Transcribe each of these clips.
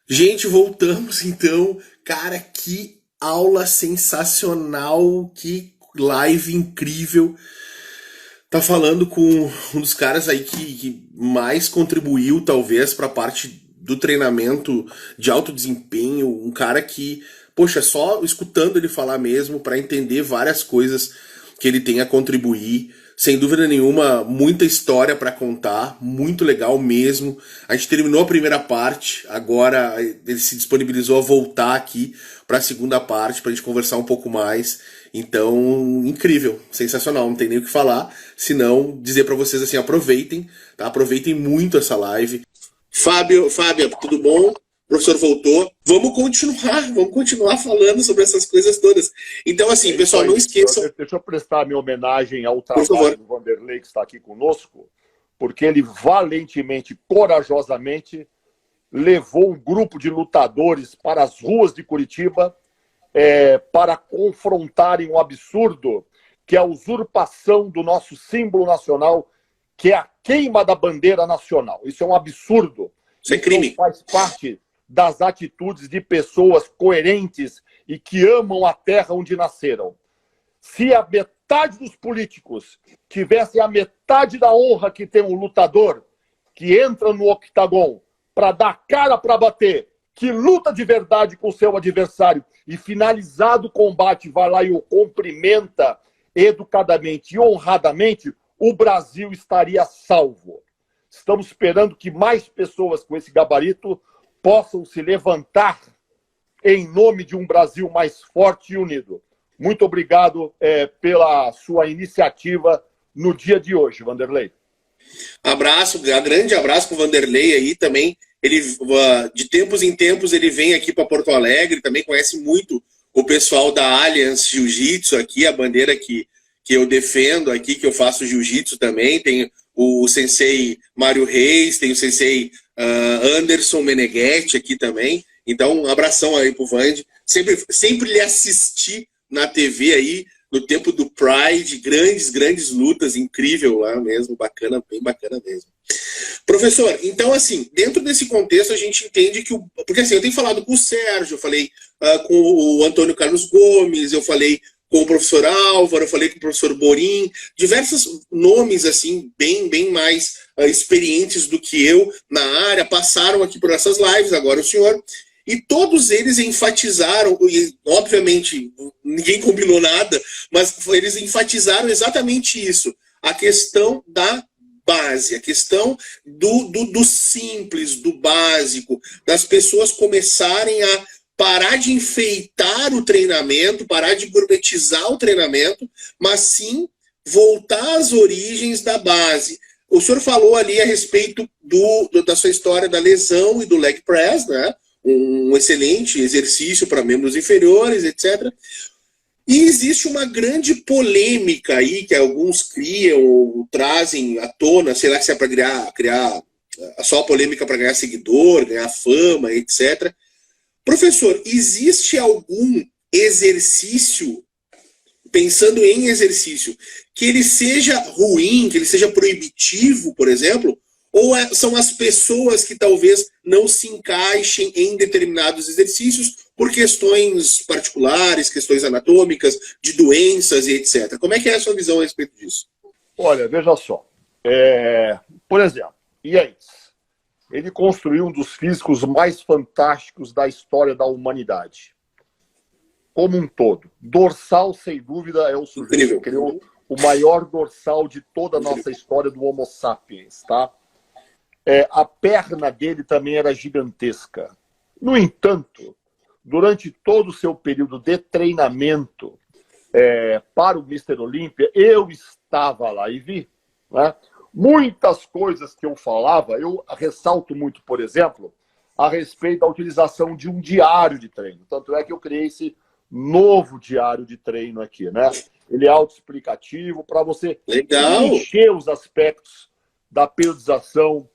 Gente, voltamos então. Cara, que aula sensacional, que live incrível. Tá falando com um dos caras aí que mais contribuiu, talvez, para a parte do treinamento de alto desempenho. Um cara que, poxa, só escutando ele falar mesmo, para entender várias coisas que ele tem a contribuir. Sem dúvida nenhuma, muita história para contar, muito legal mesmo. A gente terminou a primeira parte, agora ele se disponibilizou a voltar aqui para a segunda parte, para a gente conversar um pouco mais. Então, incrível, sensacional, não tem nem o que falar, senão dizer para vocês assim, aproveitem, tá? Aproveitem muito essa live. Fábio, tudo bom? O professor voltou. Vamos continuar falando sobre essas coisas todas. Então, assim, pessoal, não esqueçam. Deixa eu prestar minha homenagem ao Por favor. trabalho do Vanderlei, que está aqui conosco, porque ele valentemente, corajosamente, levou um grupo de lutadores para as ruas de Curitiba para confrontarem um absurdo, que é a usurpação do nosso símbolo nacional, que é a queima da bandeira nacional. Isso é um absurdo. Isso é crime. Faz parte das atitudes de pessoas coerentes e que amam a terra onde nasceram. Se a metade dos políticos tivessem a metade da honra que tem um lutador que entra no octagon para dar cara para bater, que luta de verdade com o seu adversário e, finalizado o combate, vai lá e o cumprimenta educadamente e honradamente, o Brasil estaria salvo. Estamos esperando que mais pessoas com esse gabarito possam se levantar em nome de um Brasil mais forte e unido. Muito obrigado pela sua iniciativa no dia de hoje, Vanderlei. Abraço, grande abraço para o Vanderlei aí também. Ele, de tempos em tempos, ele vem aqui para Porto Alegre, também conhece muito o pessoal da Alliance Jiu-Jitsu aqui, a bandeira que eu defendo aqui, que eu faço jiu-jitsu também. Tem o sensei Mário Reis, tem o sensei Anderson Meneghetti aqui também. Então, um abração aí pro Vande. Sempre lhe assisti na TV aí, no tempo do Pride, grandes lutas, incrível lá mesmo, bacana, bem bacana mesmo. Professor, então assim, dentro desse contexto a gente entende que, porque assim, eu tenho falado com o Sérgio, eu falei com o Antônio Carlos Gomes, eu falei com o professor Álvaro, eu falei com o professor Borim, diversos nomes assim, bem mais experientes do que eu na área, passaram aqui por essas lives, agora o senhor, e todos eles enfatizaram, e obviamente ninguém combinou nada, mas eles enfatizaram exatamente isso, a questão da base, a questão do simples, do básico, das pessoas começarem a parar de enfeitar o treinamento, parar de gourmetizar o treinamento, mas sim voltar às origens da base. O senhor falou ali a respeito da sua história da lesão e do leg press, né? Um excelente exercício para membros inferiores, etc. E existe uma grande polêmica aí que alguns criam ou trazem à tona, sei lá se é para criar só polêmica para ganhar seguidor, ganhar fama, etc. Professor, existe algum exercício, pensando em exercício, que ele seja ruim, que ele seja proibitivo, por exemplo, ou são as pessoas que talvez não se encaixem em determinados exercícios por questões particulares, questões anatômicas, de doenças e etc. Como é que é a sua visão a respeito disso? Olha, veja só. Por exemplo, Yates, ele construiu um dos físicos mais fantásticos da história da humanidade. Como um todo. Dorsal, sem dúvida, é o sujeito que criou o maior dorsal de toda a nossa história do Homo sapiens, tá? A perna dele também era gigantesca. No entanto, durante todo o seu período de treinamento para o Mr. Olímpia, eu estava lá e vi, né? Muitas coisas que eu falava, eu ressalto muito, por exemplo, a respeito da utilização de um diário de treino. Tanto é que eu criei esse novo diário de treino aqui, né? Ele é autoexplicativo para você encher os aspectos da periodização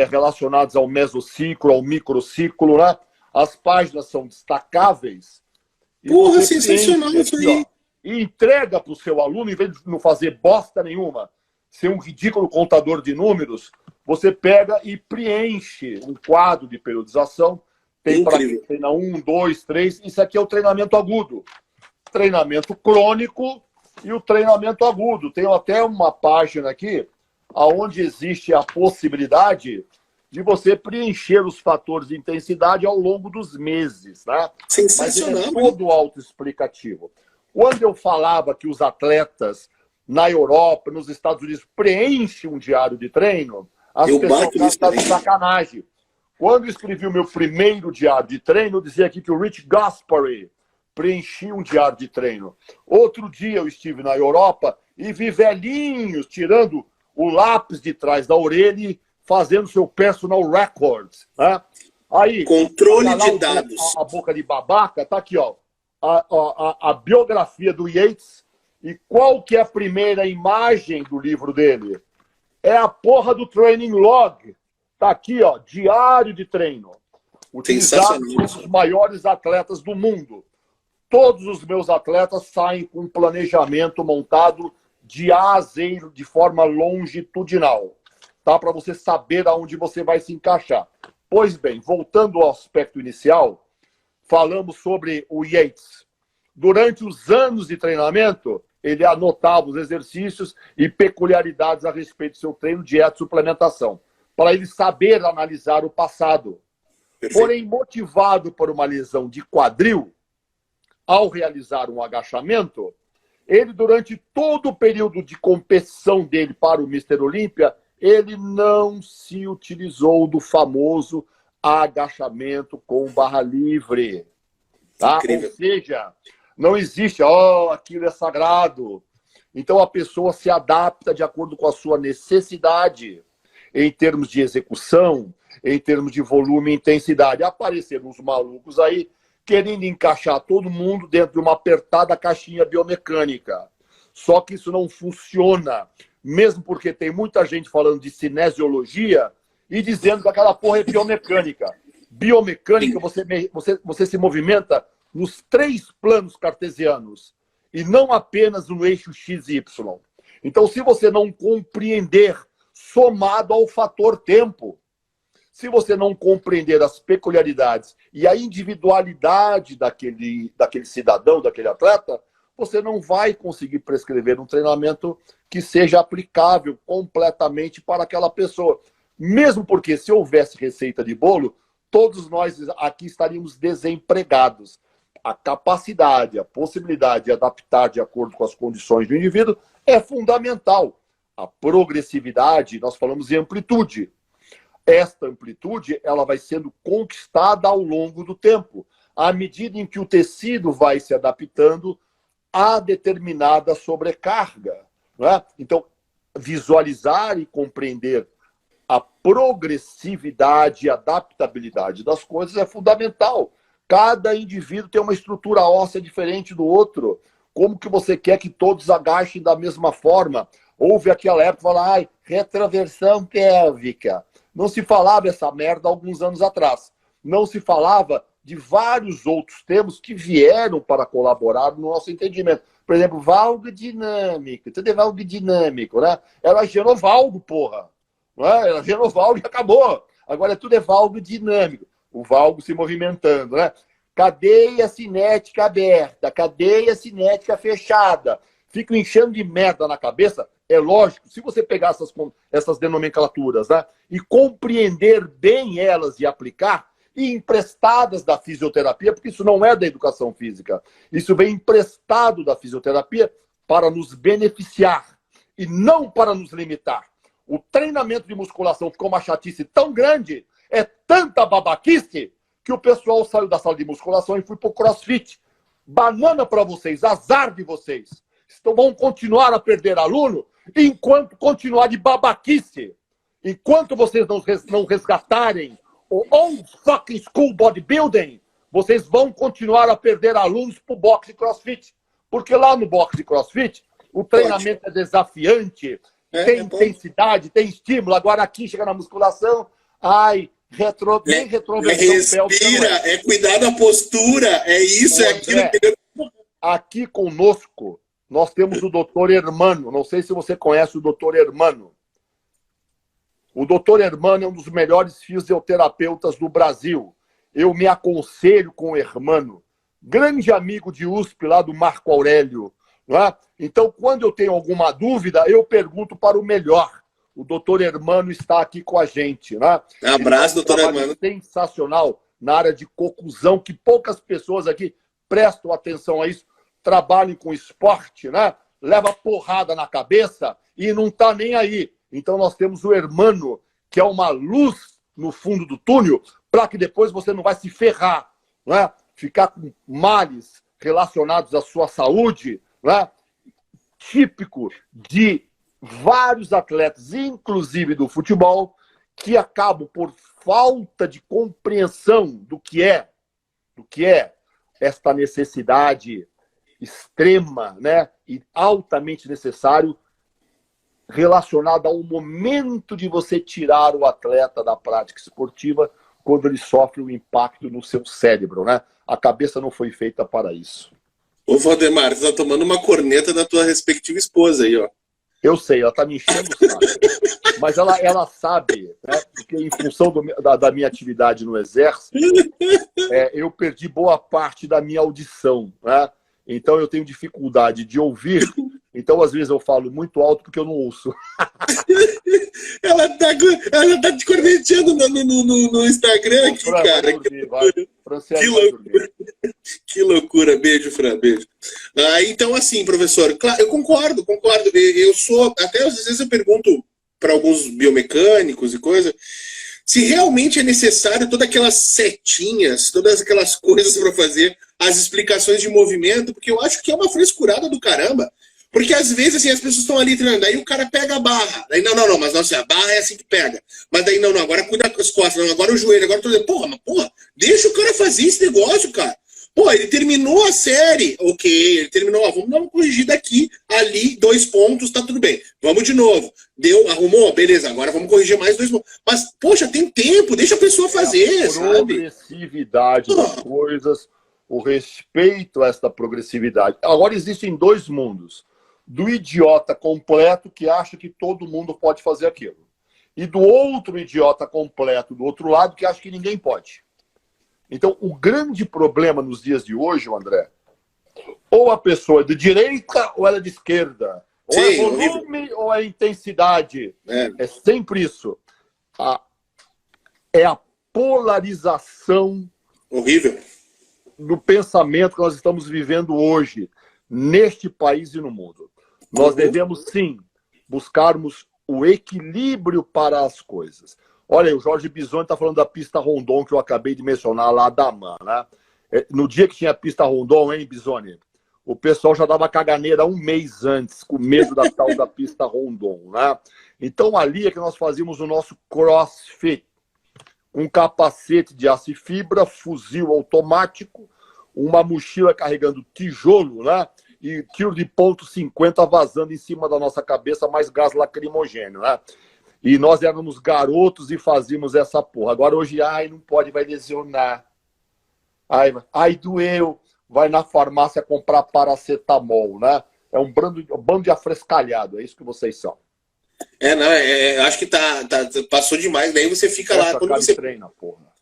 relacionados ao mesociclo, ao microciclo, né? As páginas são destacáveis. Porra, sensacional isso aí. E entrega para o seu aluno, em vez de não fazer bosta nenhuma, ser um ridículo contador de números, você pega e preenche um quadro de periodização, Tem para quem treina 1, 2, 3. Isso aqui é o treinamento agudo. Treinamento crônico e o treinamento agudo. Tem até uma página aqui onde existe a possibilidade de você preencher os fatores de intensidade ao longo dos meses. Né? Sensacional. Mas ele é todo autoexplicativo. Quando eu falava que os atletas na Europa, nos Estados Unidos, preenchem um diário de treino, as pessoas estavam de sacanagem. Quando eu escrevi o meu primeiro diário de treino, eu dizia aqui que o Rich Gaspari preenchia um diário de treino. Outro dia eu estive na Europa e vi velhinhos tirando o lápis de trás da orelha e fazendo seu personal record. Né? Aí, controle de dados. A boca de babaca, tá aqui, ó. A biografia do Yates. E qual que é a primeira imagem do livro dele? É a porra do training log. Tá aqui, ó, diário de treino. Utilizado pelos maiores atletas do mundo. Todos os meus atletas saem com um planejamento montado de A a Z, de forma longitudinal. Tá? Para você saber aonde você vai se encaixar. Pois bem, voltando ao aspecto inicial, falamos sobre o Yates. Durante os anos de treinamento, ele anotava os exercícios e peculiaridades a respeito do seu treino, dieta e suplementação, para ele saber analisar o passado. Perfeito. Porém, motivado por uma lesão de quadril, ao realizar um agachamento, ele, durante todo o período de competição dele para o Mr. Olímpia, ele não se utilizou do famoso agachamento com barra livre. Tá? Ou seja, não existe, aquilo é sagrado. Então a pessoa se adapta de acordo com a sua necessidade, em termos de execução, em termos de volume e intensidade. Apareceram uns malucos aí querendo encaixar todo mundo dentro de uma apertada caixinha biomecânica. Só que isso não funciona, mesmo porque tem muita gente falando de cinesiologia e dizendo que aquela porra é biomecânica. Biomecânica, você se movimenta nos 3 planos cartesianos e não apenas no eixo X e Y. Então, se você não compreender, somado ao fator tempo, se você não compreender as peculiaridades e a individualidade daquele cidadão, daquele atleta, você não vai conseguir prescrever um treinamento que seja aplicável completamente para aquela pessoa. Mesmo porque, se houvesse receita de bolo, todos nós aqui estaríamos desempregados. A capacidade, a possibilidade de adaptar de acordo com as condições do indivíduo é fundamental. A progressividade, nós falamos em amplitude. Esta amplitude, ela vai sendo conquistada ao longo do tempo, à medida em que o tecido vai se adaptando a determinada sobrecarga. Não é? Então, visualizar e compreender a progressividade e adaptabilidade das coisas é fundamental. Cada indivíduo tem uma estrutura óssea diferente do outro. Como que você quer que todos agachem da mesma forma? Houve aquela época, falar, retroversão pélvica. Não se falava essa merda há alguns anos atrás. Não se falava de vários outros termos que vieram para colaborar no nosso entendimento. Por exemplo, valgo dinâmico. Tudo é valgo dinâmico, né? Era genovalgo, porra. Não é? Era genovalgo e acabou. Agora tudo é valgo dinâmico. O valgo se movimentando, né? Cadeia cinética aberta, cadeia cinética fechada. Fico enchendo de merda na cabeça. É lógico, se você pegar essas nomenclaturas, né, e compreender bem elas e aplicar, e emprestadas da fisioterapia, porque isso não é da educação física. Isso vem emprestado da fisioterapia para nos beneficiar e não para nos limitar. O treinamento de musculação ficou uma chatice tão grande, é tanta babaquice, que o pessoal saiu da sala de musculação e foi pro CrossFit. Banana para vocês, azar de vocês. Então vão continuar a perder aluno enquanto continuar de babaquice. Enquanto vocês não resgatarem o old fucking school bodybuilding, vocês vão continuar a perder alunos pro boxe e CrossFit. Porque lá no boxe e CrossFit, o treinamento é desafiante, tem intensidade, tem estímulo. Agora aqui chega na musculação, nem retroversão respira, é cuidar da postura, é isso, é aquilo que... Aqui conosco, nós temos o Dr. Hermano. Não sei se você conhece o Dr. Hermano. O Dr. Hermano é um dos melhores fisioterapeutas do Brasil. eu me aconselho com o Hermano, grande amigo de USP lá do Marco Aurélio. Não é? Então, quando eu tenho alguma dúvida, eu pergunto para o melhor. O doutor Hermano está aqui com a gente. Né? Abraço, doutor Hermano. Sensacional na área de conclusão, que poucas pessoas aqui prestam atenção a isso, trabalhem com esporte, né? Leva porrada na cabeça e não está nem aí. Então nós temos o Hermano, que é uma luz no fundo do túnel, para que depois você não vai se ferrar, né? Ficar com males relacionados à sua saúde, né? Típico de vários atletas, inclusive do futebol, que acabam por falta de compreensão do que é esta necessidade extrema, né, e altamente necessário, relacionado ao momento de você tirar o atleta da prática esportiva quando ele sofre um impacto no seu cérebro, né? A cabeça não foi feita para isso. Ô, Valdemar, você tá tomando uma corneta da tua respectiva esposa aí, ó. Eu sei, ela tá me enchendo o saco. Mas ela sabe, né, porque em função da minha atividade no Exército, eu perdi boa parte da minha audição, né? Então eu tenho dificuldade de ouvir. Então, às vezes, eu falo muito alto porque eu não ouço. ela tá te corneteando no Instagram aqui, Fran, cara. Que loucura. Que loucura. Beijo, Fran, beijo. Então, assim, professor, claro, eu concordo. Eu sou, até às vezes eu pergunto para alguns biomecânicos e coisa, se realmente é necessário todas aquelas setinhas, todas aquelas coisas para fazer as explicações de movimento, porque eu acho que é uma frescurada do caramba. Porque às vezes assim, as pessoas estão ali treinando, aí o cara pega a barra, aí não, mas nossa, a barra é assim que pega. Mas daí não, agora cuida das costas, não, agora o joelho, agora tudo. Porra, deixa o cara fazer esse negócio, cara. Pô, ele terminou a série, ok, ele terminou, vamos dar uma corrigida aqui, ali, 2 pontos, tá tudo bem. Vamos de novo. Arrumou? Beleza, agora vamos corrigir mais 2 pontos. Mas, poxa, tem tempo, deixa a pessoa fazer, a progressividade das coisas, o respeito a esta progressividade. Agora existem 2 mundos. Do idiota completo que acha que todo mundo pode fazer aquilo. E do outro idiota completo, do outro lado, que acha que ninguém pode. Então, o grande problema nos dias de hoje, André, ou a pessoa é de direita ou ela é de esquerda. Ou é volume ou é intensidade. É sempre isso. É a polarização horrível do pensamento que nós estamos vivendo hoje, neste país e no mundo. Nós devemos, sim, buscarmos o equilíbrio para as coisas. Olha, o Jorge Bisoni está falando da pista Rondon, que eu acabei de mencionar lá da Man, né? No dia que tinha a pista Rondon, hein, Bisoni? O pessoal já dava caganeira 1 mês antes, com medo da tal da pista Rondon, né? Então, ali é que nós fazíamos o nosso crossfit. Um capacete de aço e fibra, fuzil automático, uma mochila carregando tijolo, né? E tiro de ponto .50 vazando em cima da nossa cabeça, mais gás lacrimogêneo, né? E nós éramos garotos e fazíamos essa porra. Agora hoje, não pode, vai lesionar. Ai, doeu. Vai na farmácia comprar paracetamol, né? É um bando de afrescalhado, é isso que vocês são. Acho que passou demais, daí você fica lá.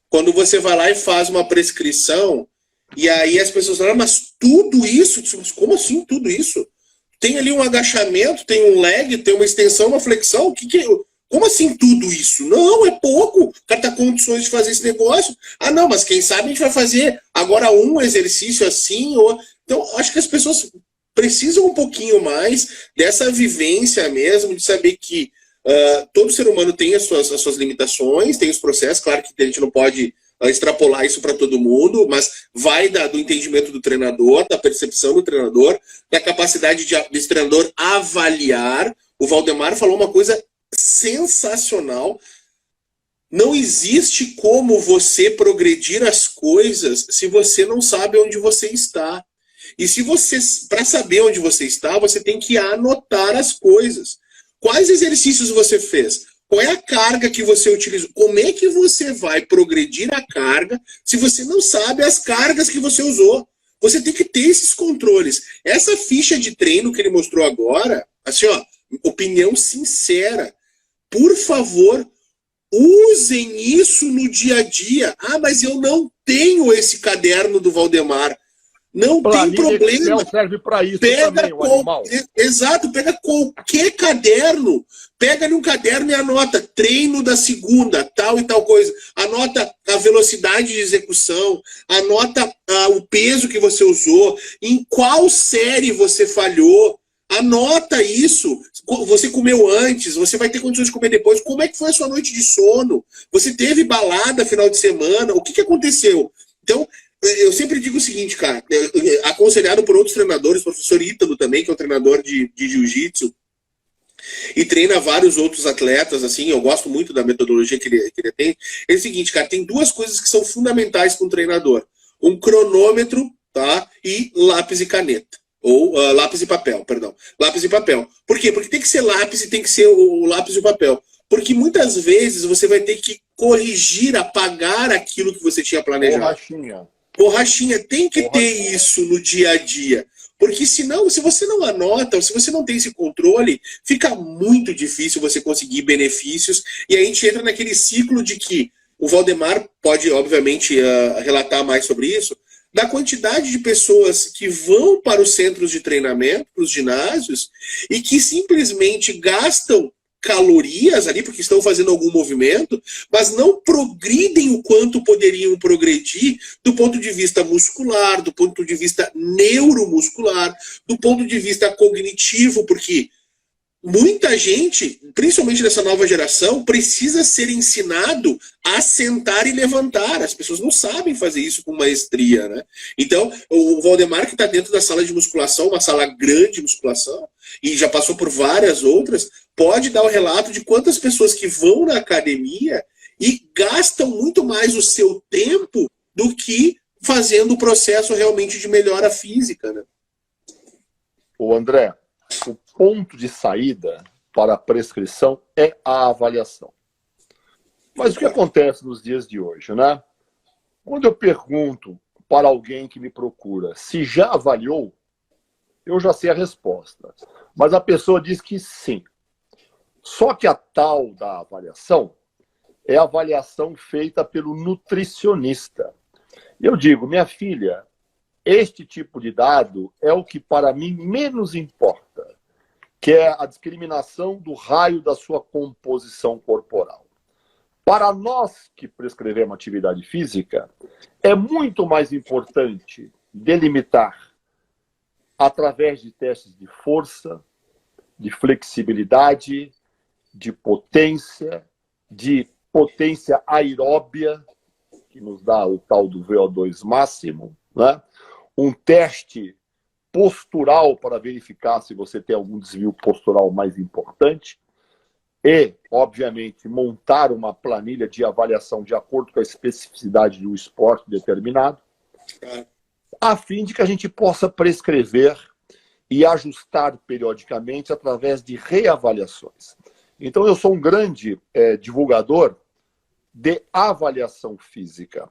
Quando você vai lá e faz uma prescrição, e aí as pessoas falam, mas tudo isso? Como assim tudo isso? Tem ali um agachamento, tem um leg, tem uma extensão, uma flexão, como assim tudo isso? Não, é pouco. O cara tá com condições de fazer esse negócio. Não, mas quem sabe a gente vai fazer agora um exercício assim. Então, acho que as pessoas precisam um pouquinho mais dessa vivência mesmo, de saber que todo ser humano tem as suas limitações, tem os processos, claro que a gente não pode extrapolar isso para todo mundo, mas vai do entendimento do treinador, da percepção do treinador, da capacidade desse treinador avaliar. O Valdemar falou uma coisa sensacional. Não existe como você progredir as coisas se você não sabe onde você está. E para saber onde você está, você tem que anotar as coisas. Quais exercícios você fez? Qual é a carga que você utilizou? Como é que você vai progredir a carga se você não sabe as cargas que você usou? Você tem que ter esses controles. Essa ficha de treino que ele mostrou agora, assim, opinião sincera. Por favor, usem isso no dia a dia. Ah, mas eu não tenho esse caderno do Valdemar. Não tem problema. Excel serve para isso pega também, o animal. Exato, pega qualquer caderno, pega num caderno e anota treino da segunda, tal e tal coisa. Anota a velocidade de execução, anota o peso que você usou, em qual série você falhou. Anota isso. Você comeu antes, você vai ter condições de comer depois. Como é que foi a sua noite de sono? Você teve balada final de semana? O que aconteceu? Então, eu sempre digo o seguinte, cara, aconselhado por outros treinadores, o professor Ítalo também, que é um treinador de jiu-jitsu, e treina vários outros atletas, assim, eu gosto muito da metodologia que ele tem. É o seguinte, cara, tem duas coisas que são fundamentais para um treinador. Um cronômetro, tá? E lápis e caneta. Ou lápis e papel, perdão. Lápis e papel. Por quê? Porque tem que ser lápis e tem que ser o lápis e o papel. Porque muitas vezes você vai ter que corrigir, apagar aquilo que você tinha planejado. Borrachinha, tem que ter isso no dia a dia. Porque senão, se você não anota, se você não tem esse controle, fica muito difícil você conseguir benefícios. E aí a gente entra naquele ciclo de que o Valdemar pode, obviamente, relatar mais sobre isso, da quantidade de pessoas que vão para os centros de treinamento, para os ginásios, e que simplesmente gastam calorias ali, porque estão fazendo algum movimento, mas não progridem o quanto poderiam progredir do ponto de vista muscular, do ponto de vista neuromuscular, do ponto de vista cognitivo, porque muita gente, principalmente nessa nova geração, precisa ser ensinado a sentar e levantar. As pessoas não sabem fazer isso com maestria, né? Então, o Valdemar, que está dentro da sala de musculação, uma sala grande de musculação, e já passou por várias outras, pode dar o relato de quantas pessoas que vão na academia e gastam muito mais o seu tempo do que fazendo o processo realmente de melhora física, né? Ô André, o ponto de saída para a prescrição é a avaliação. Mas o que acontece nos dias de hoje, né? Quando eu pergunto para alguém que me procura se já avaliou, eu já sei a resposta. Mas a pessoa diz que sim. Só que a tal da avaliação é a avaliação feita pelo nutricionista. E eu digo, minha filha, este tipo de dado é o que para mim menos importa, que é a discriminação do raio da sua composição corporal. Para nós que prescrevemos atividade física, é muito mais importante delimitar através de testes de força, de flexibilidade, de potência aeróbia, que nos dá o tal do VO2 máximo, né? Um teste postural para verificar se você tem algum desvio postural mais importante e, obviamente, montar uma planilha de avaliação de acordo com a especificidade de um esporte determinado, a fim de que a gente possa prescrever e ajustar periodicamente através de reavaliações. Então, eu sou um grande divulgador de avaliação física.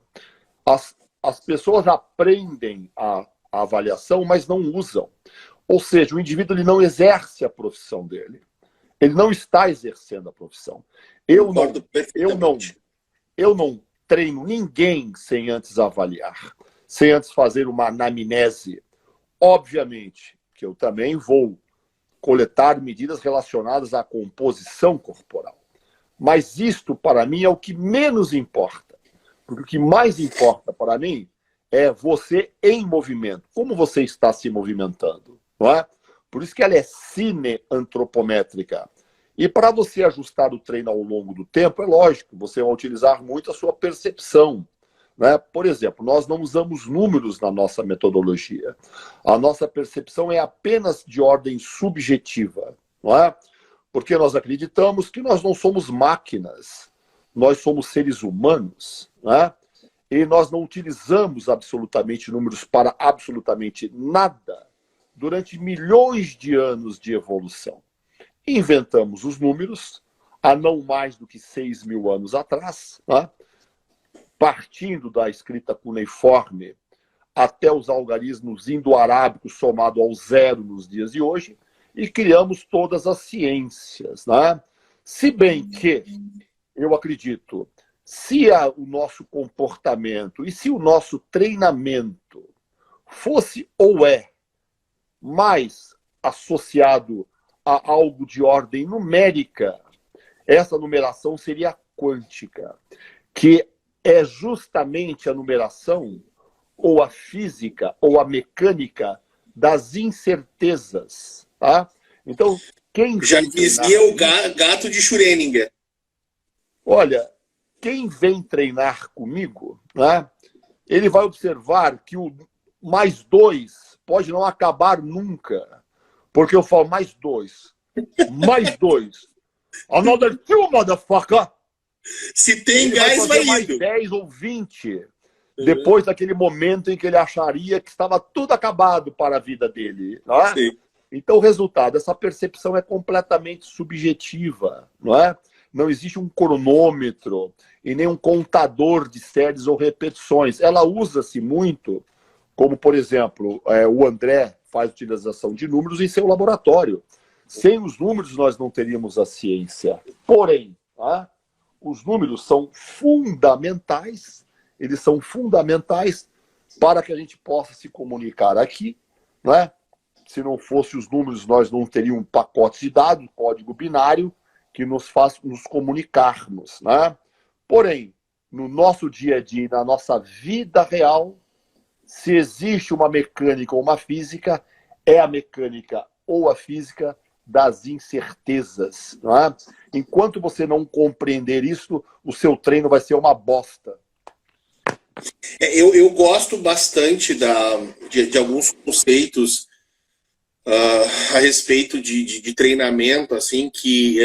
As pessoas aprendem a avaliação, mas não usam. Ou seja, o indivíduo ele não exerce a profissão dele. Ele não está exercendo a profissão. Eu não treino ninguém sem antes avaliar, sem antes fazer uma anamnese. Obviamente que eu também vou coletar medidas relacionadas à composição corporal. Mas isto, para mim, é o que menos importa. Porque o que mais importa para mim é você em movimento. Como você está se movimentando, não é? Por isso que ela é cineantropométrica. E para você ajustar o treino ao longo do tempo, é lógico, você vai utilizar muito a sua percepção, né? Por exemplo, nós não usamos números na nossa metodologia. A nossa percepção é apenas de ordem subjetiva, não é? Porque nós acreditamos que nós não somos máquinas, nós somos seres humanos, né? E nós não utilizamos absolutamente números para absolutamente nada durante milhões de anos de evolução. Inventamos os números há não mais do que 6.000 anos atrás, né? Partindo da escrita cuneiforme até os algarismos indo-arábicos somado ao zero nos dias de hoje, e criamos todas as ciências, né? Se bem que eu acredito, se o nosso comportamento e se o nosso treinamento fosse ou é mais associado a algo de ordem numérica, essa numeração seria quântica, que é justamente a numeração ou a física ou a mecânica das incertezas, tá? Então, quem Já dizia o gato de Schrödinger. Olha, quem vem treinar comigo, né, ele vai observar que o mais 2 pode não acabar nunca. Porque eu falo mais 2. Mais 2. Another 2, motherfucker. Se tem ele gás, vai mais indo. 10 ou 20. Depois daquele momento em que ele acharia que estava tudo acabado para a vida dele. Não é? Sim. Então, o resultado, essa percepção é completamente subjetiva. Não é? Não existe um cronômetro e nem um contador de séries ou repetições. Ela usa-se muito, como, por exemplo, o André faz utilização de números em seu laboratório. Sem os números, nós não teríamos a ciência. Porém, tá? Os números são fundamentais, eles são fundamentais para que a gente possa se comunicar aqui, não é? Se não fosse os números, nós não teríamos um pacote de dados, código binário, que nos faz nos comunicarmos, né? Porém, no nosso dia a dia, na nossa vida real, se existe uma mecânica ou uma física, é a mecânica ou a física das incertezas, não é? Enquanto você não compreender isso, o seu treino vai ser uma bosta. Eu gosto bastante de alguns conceitos a respeito de treinamento, assim, que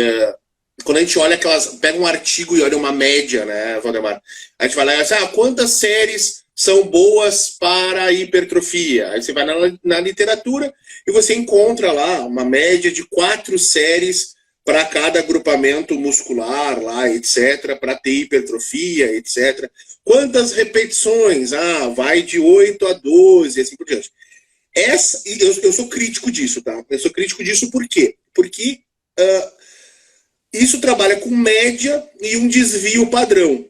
quando a gente olha pega um artigo e olha uma média, né, Valdemar? A gente vai lá e diz, quantas séries são boas para hipertrofia? Aí você vai na literatura e você encontra lá uma média de 4 séries para cada agrupamento muscular, lá, etc., para ter hipertrofia, etc. Quantas repetições? Vai de 8 a 12, assim por diante. Eu sou crítico disso, tá? Eu sou crítico disso por quê? Porque isso trabalha com média e um desvio padrão.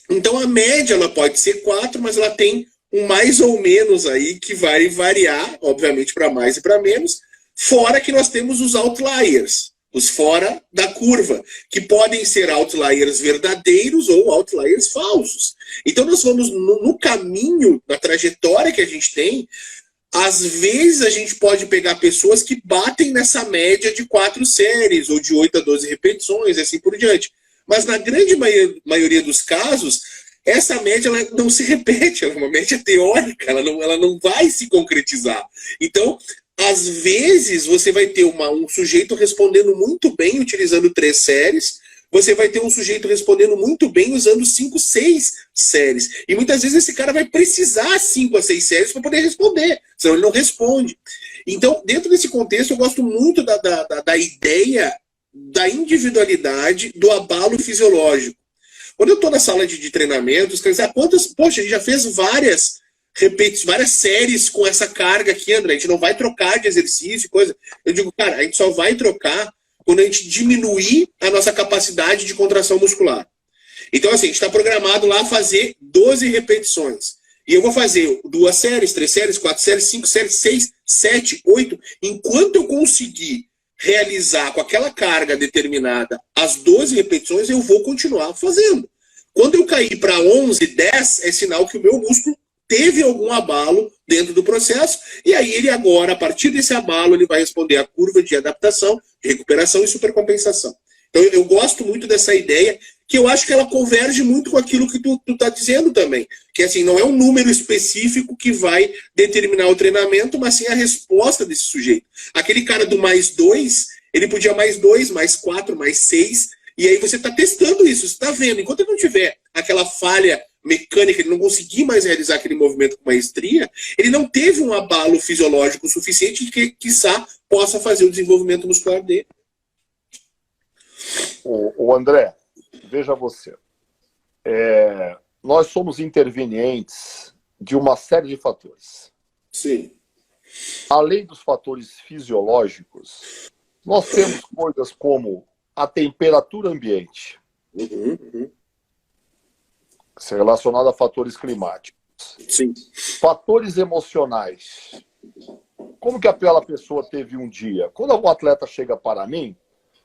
Então a média ela pode ser 4, mas ela tem um mais ou menos aí que vai variar, obviamente, para mais e para menos, fora que nós temos os outliers, os fora da curva, que podem ser outliers verdadeiros ou outliers falsos. Então nós vamos no caminho, na trajetória que a gente tem, às vezes a gente pode pegar pessoas que batem nessa média de 4 séries, ou de 8 a 12 repetições, e assim por diante. Mas na grande maioria dos casos, essa média ela não se repete, ela é uma média teórica, ela não vai se concretizar. Então, às vezes, você vai ter um sujeito respondendo muito bem utilizando 3 séries, você vai ter um sujeito respondendo muito bem usando 5, 6 séries. E muitas vezes esse cara vai precisar 5 a 6 séries para poder responder, senão ele não responde. Então, dentro desse contexto, eu gosto muito da ideia da individualidade, do abalo fisiológico. Quando eu estou na sala de treinamento, os caras dizem, poxa, a gente já fez várias séries com essa carga aqui, André, a gente não vai trocar de exercício e coisa. Eu digo, cara, a gente só vai trocar quando a gente diminuir a nossa capacidade de contração muscular. Então, assim, a gente está programado lá a fazer 12 repetições. E eu vou fazer 2 séries, 3 séries, 4 séries, 5 séries, 6, 7, 8. Enquanto eu conseguir realizar com aquela carga determinada as 12 repetições, eu vou continuar fazendo. Quando eu cair para 11, 10, é sinal que o meu músculo teve algum abalo dentro do processo, e aí ele agora, a partir desse abalo, ele vai responder a curva de adaptação, de recuperação e supercompensação. Então eu gosto muito dessa ideia, que eu acho que ela converge muito com aquilo que tu tá dizendo também, que assim, não é um número específico que vai determinar o treinamento, mas sim a resposta desse sujeito. Aquele cara do mais 2, ele podia mais 2, mais 4, mais 6, e aí você está testando isso, você está vendo. Enquanto ele não tiver aquela falha mecânica, ele não conseguir mais realizar aquele movimento com maestria, ele não teve um abalo fisiológico suficiente que, quiçá, possa fazer o desenvolvimento muscular dele. O André, veja você. Nós somos intervenientes de uma série de fatores. Sim. Além dos fatores fisiológicos, nós temos coisas como a temperatura ambiente. Uhum. Isso é relacionado a fatores climáticos. Sim. Fatores emocionais. Como que aquela pessoa teve um dia? Quando algum atleta chega para mim,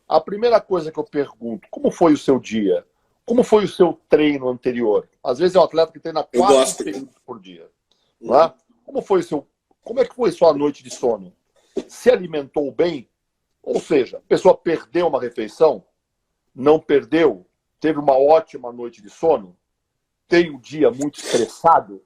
a primeira coisa que eu pergunto, como foi o seu dia? Como foi o seu treino anterior? Às vezes é um atleta que treina Eu 4 gosto. períodos por dia. Não é? Como é que foi sua noite de sono? Se alimentou bem? Ou seja, a pessoa perdeu uma refeição? Não perdeu? Teve uma ótima noite de sono? Tem um dia muito estressado?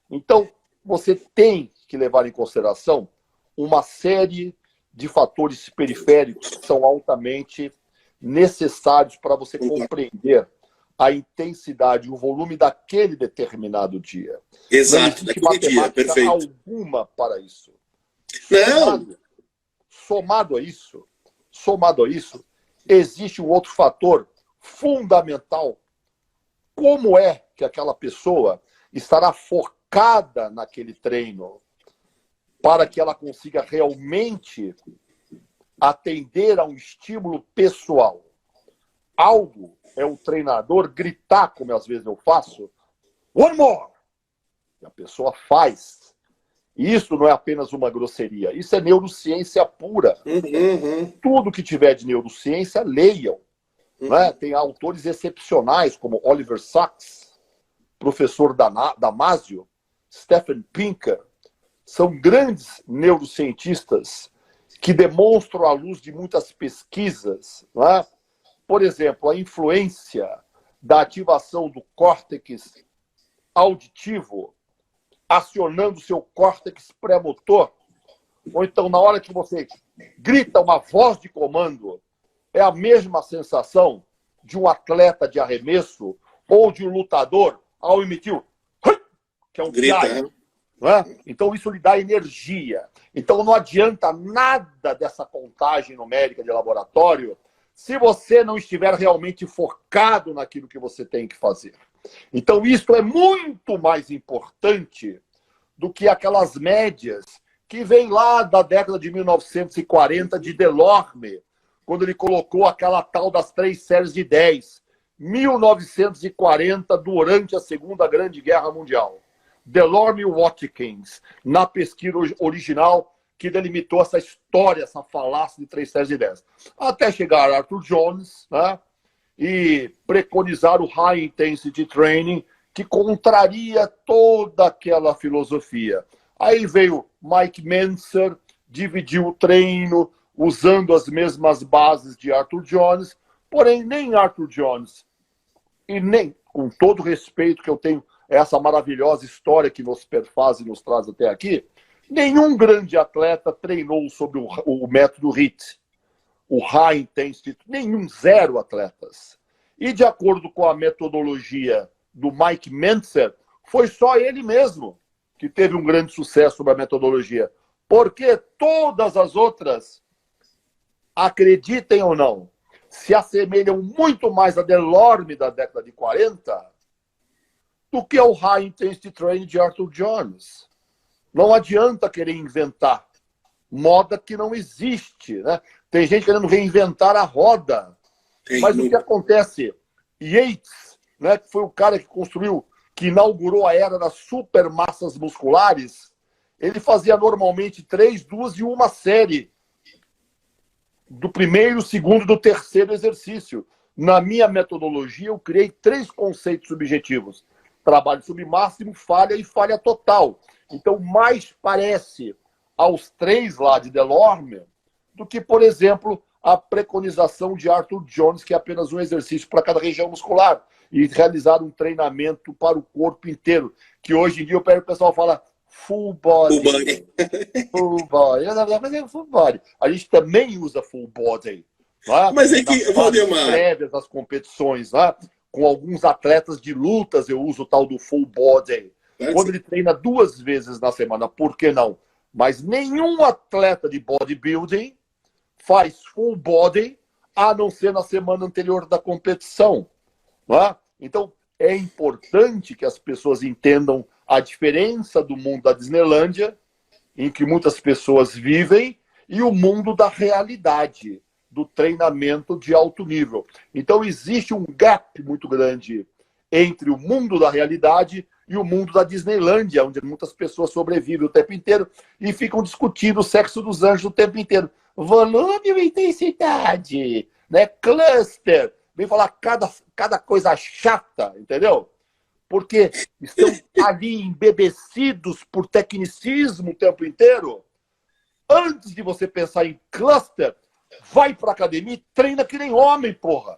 Então, você tem que levar em consideração uma série de fatores periféricos que são altamente necessários para você compreender a intensidade, o volume daquele determinado dia. Exato, Não existe daquele dia, matemática perfeito. alguma para isso. Não! Somado a isso, existe um outro fator fundamental. Como é que aquela pessoa estará focada naquele treino para que ela consiga realmente atender a um estímulo pessoal? Algo é o treinador gritar, como às vezes eu faço, one more! E a pessoa faz. Isso não é apenas uma grosseria, isso é neurociência pura. Tudo que tiver de neurociência, leiam. Né? Tem autores excepcionais, como Oliver Sacks, professor Damasio, Stephen Pinker. São grandes neurocientistas que demonstram, à luz de muitas pesquisas, né? Por exemplo, a influência da ativação do córtex auditivo acionando o seu córtex pré-motor, ou então na hora que você grita uma voz de comando, é a mesma sensação de um atleta de arremesso ou de um lutador ao emitir o que é um grita, não é? Então isso lhe dá energia. Então não adianta nada dessa contagem numérica de laboratório se você não estiver realmente focado naquilo que você tem que fazer. Então isso é muito mais importante do que aquelas médias que vêm lá da década de 1940 de Delorme, quando ele colocou aquela tal das 3 séries de 10. 1940, durante a Segunda Grande Guerra Mundial. Delorme e Watkins, na pesquisa original que delimitou essa história, essa falácia de 3 séries de 10. Até chegar Arthur Jones, né, e preconizar o High Intensity Training, que contraria toda aquela filosofia. Aí veio Mike Mentzer, dividiu o treino, usando as mesmas bases de Arthur Jones, porém nem Arthur Jones, e nem, com todo o respeito que eu tenho essa maravilhosa história que você perfaz e nos traz até aqui, nenhum grande atleta treinou sobre o método HIIT, o High Intensity, nenhum, 0 atletas. E de acordo com a metodologia do Mike Mentzer, foi só ele mesmo que teve um grande sucesso sobre a metodologia. Porque todas as outras, acreditem ou não, se assemelham muito mais a Delorme da década de 40 do que ao High Intensity Training de Arthur Jones. Não adianta querer inventar moda que não existe, né? Tem gente querendo reinventar a roda. Mas o que acontece? Yates, né, que foi o cara que construiu, que inaugurou a era das supermassas musculares, ele fazia normalmente 3, 2 e 1 série do primeiro, segundo e do terceiro exercício. Na minha metodologia, eu criei 3 conceitos subjetivos. Trabalho submáximo, falha e falha total. Então, mais parece aos 3 lá de Delorme do que, por exemplo, a preconização de Arthur Jones, que é apenas um exercício para cada região muscular, e realizar um treinamento para o corpo inteiro, que hoje em dia eu pego o pessoal fala full body. Full body. Full body. Mas é full body. A gente também usa full body. Tá? Mas é que, Valdemar, prévias das competições, tá? Com alguns atletas de lutas eu uso o tal do full body. Quando ele treina 2 vezes na semana, por que não? Mas nenhum atleta de bodybuilding faz full body, a não ser na semana anterior da competição. Tá? Então, é importante que as pessoas entendam a diferença do mundo da Disneylândia, em que muitas pessoas vivem, e o mundo da realidade. do treinamento de alto nível. Então existe um gap muito grande entre o mundo da realidade e o mundo da Disneylândia, onde muitas pessoas sobrevivem o tempo inteiro e ficam discutindo o sexo dos anjos o tempo inteiro. Volume ou intensidade, né? Cluster, vem falar cada coisa chata, entendeu? Porque estão ali embebecidos por tecnicismo o tempo inteiro. Antes de você pensar em cluster, vai pra academia e treina que nem homem, porra.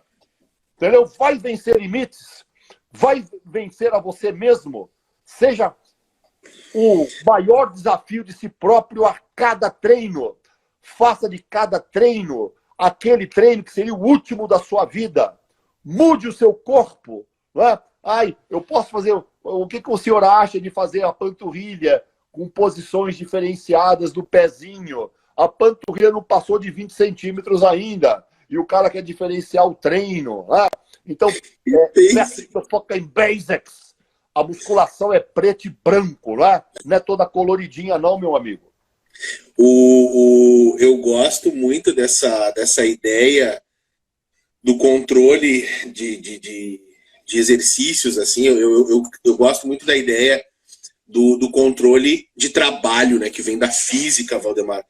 Entendeu? Vai vencer limites. Vai vencer a você mesmo. Seja o maior desafio de si próprio a cada treino. Faça de cada treino aquele treino que seria o último da sua vida. Mude o seu corpo. Não é? Ai, eu posso fazer... O que o senhor acha de fazer a panturrilha com posições diferenciadas do pezinho? A panturrilha não passou de 20 centímetros ainda. E o cara quer diferenciar o treino. Né? Então, foca em basics. A musculação é preto e branco, né? Não é toda coloridinha não, meu amigo. Eu gosto muito dessa ideia do controle de exercícios, assim. Eu gosto muito da ideia do controle de trabalho, né, que vem da física, Valdemar.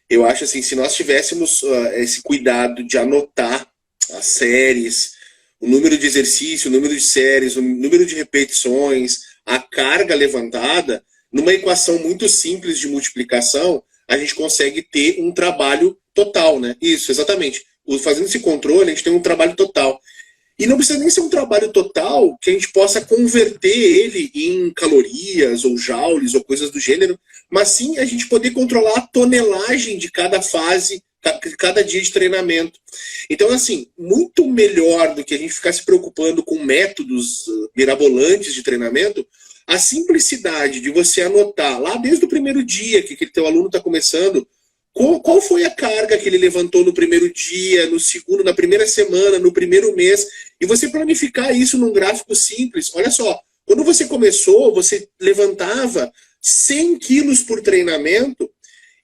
Eu acho assim, se nós tivéssemos esse cuidado de anotar as séries, o número de exercício, o número de séries, o número de repetições, a carga levantada, numa equação muito simples de multiplicação, a gente consegue ter um trabalho total, né? Isso, exatamente. Fazendo esse controle, a gente tem um trabalho total. E não precisa nem ser um trabalho total que a gente possa converter ele em calorias, ou joules, ou coisas do gênero, mas sim a gente poder controlar a tonelagem de cada fase, cada dia de treinamento. Então, assim, muito melhor do que a gente ficar se preocupando com métodos mirabolantes de treinamento, a simplicidade de você anotar lá desde o primeiro dia que aquele teu aluno está começando, qual foi a carga que ele levantou no primeiro dia, no segundo, na primeira semana, no primeiro mês, e você planificar isso num gráfico simples. Olha só, quando você começou, você levantava 100 quilos por treinamento,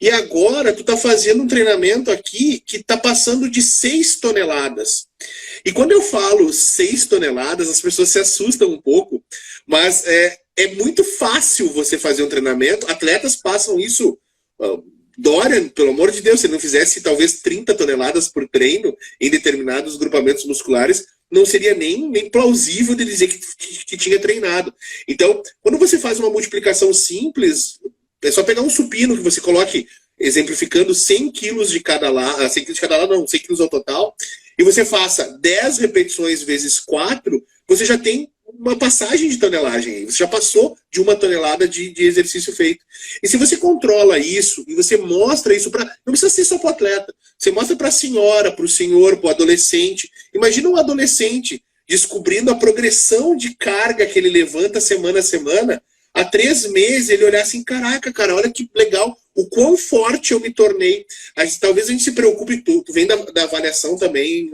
e agora tu está fazendo um treinamento aqui que está passando de 6 toneladas. E quando eu falo 6 toneladas, as pessoas se assustam um pouco, mas é muito fácil você fazer um treinamento. Atletas passam isso... Dorian, pelo amor de Deus, se ele não fizesse talvez 30 toneladas por treino em determinados grupamentos musculares, não seria nem plausível de dizer que tinha treinado. Então, quando você faz uma multiplicação simples, é só pegar um supino que você coloque, exemplificando 100 quilos de cada lado, 100 quilos de cada lado não, 100 quilos ao total, e você faça 10 repetições vezes 4, você já tem uma passagem de tonelagem. Você já passou de 1 tonelada de exercício feito. E se você controla isso, e você mostra isso para... Não precisa ser só para o atleta. Você mostra para a senhora, para o senhor, para o adolescente. Imagina um adolescente descobrindo a progressão de carga que ele levanta semana a semana. Há 3 meses ele olhar assim, caraca, cara, olha que legal, o quão forte eu me tornei. Talvez a gente se preocupe, tu vem da avaliação também...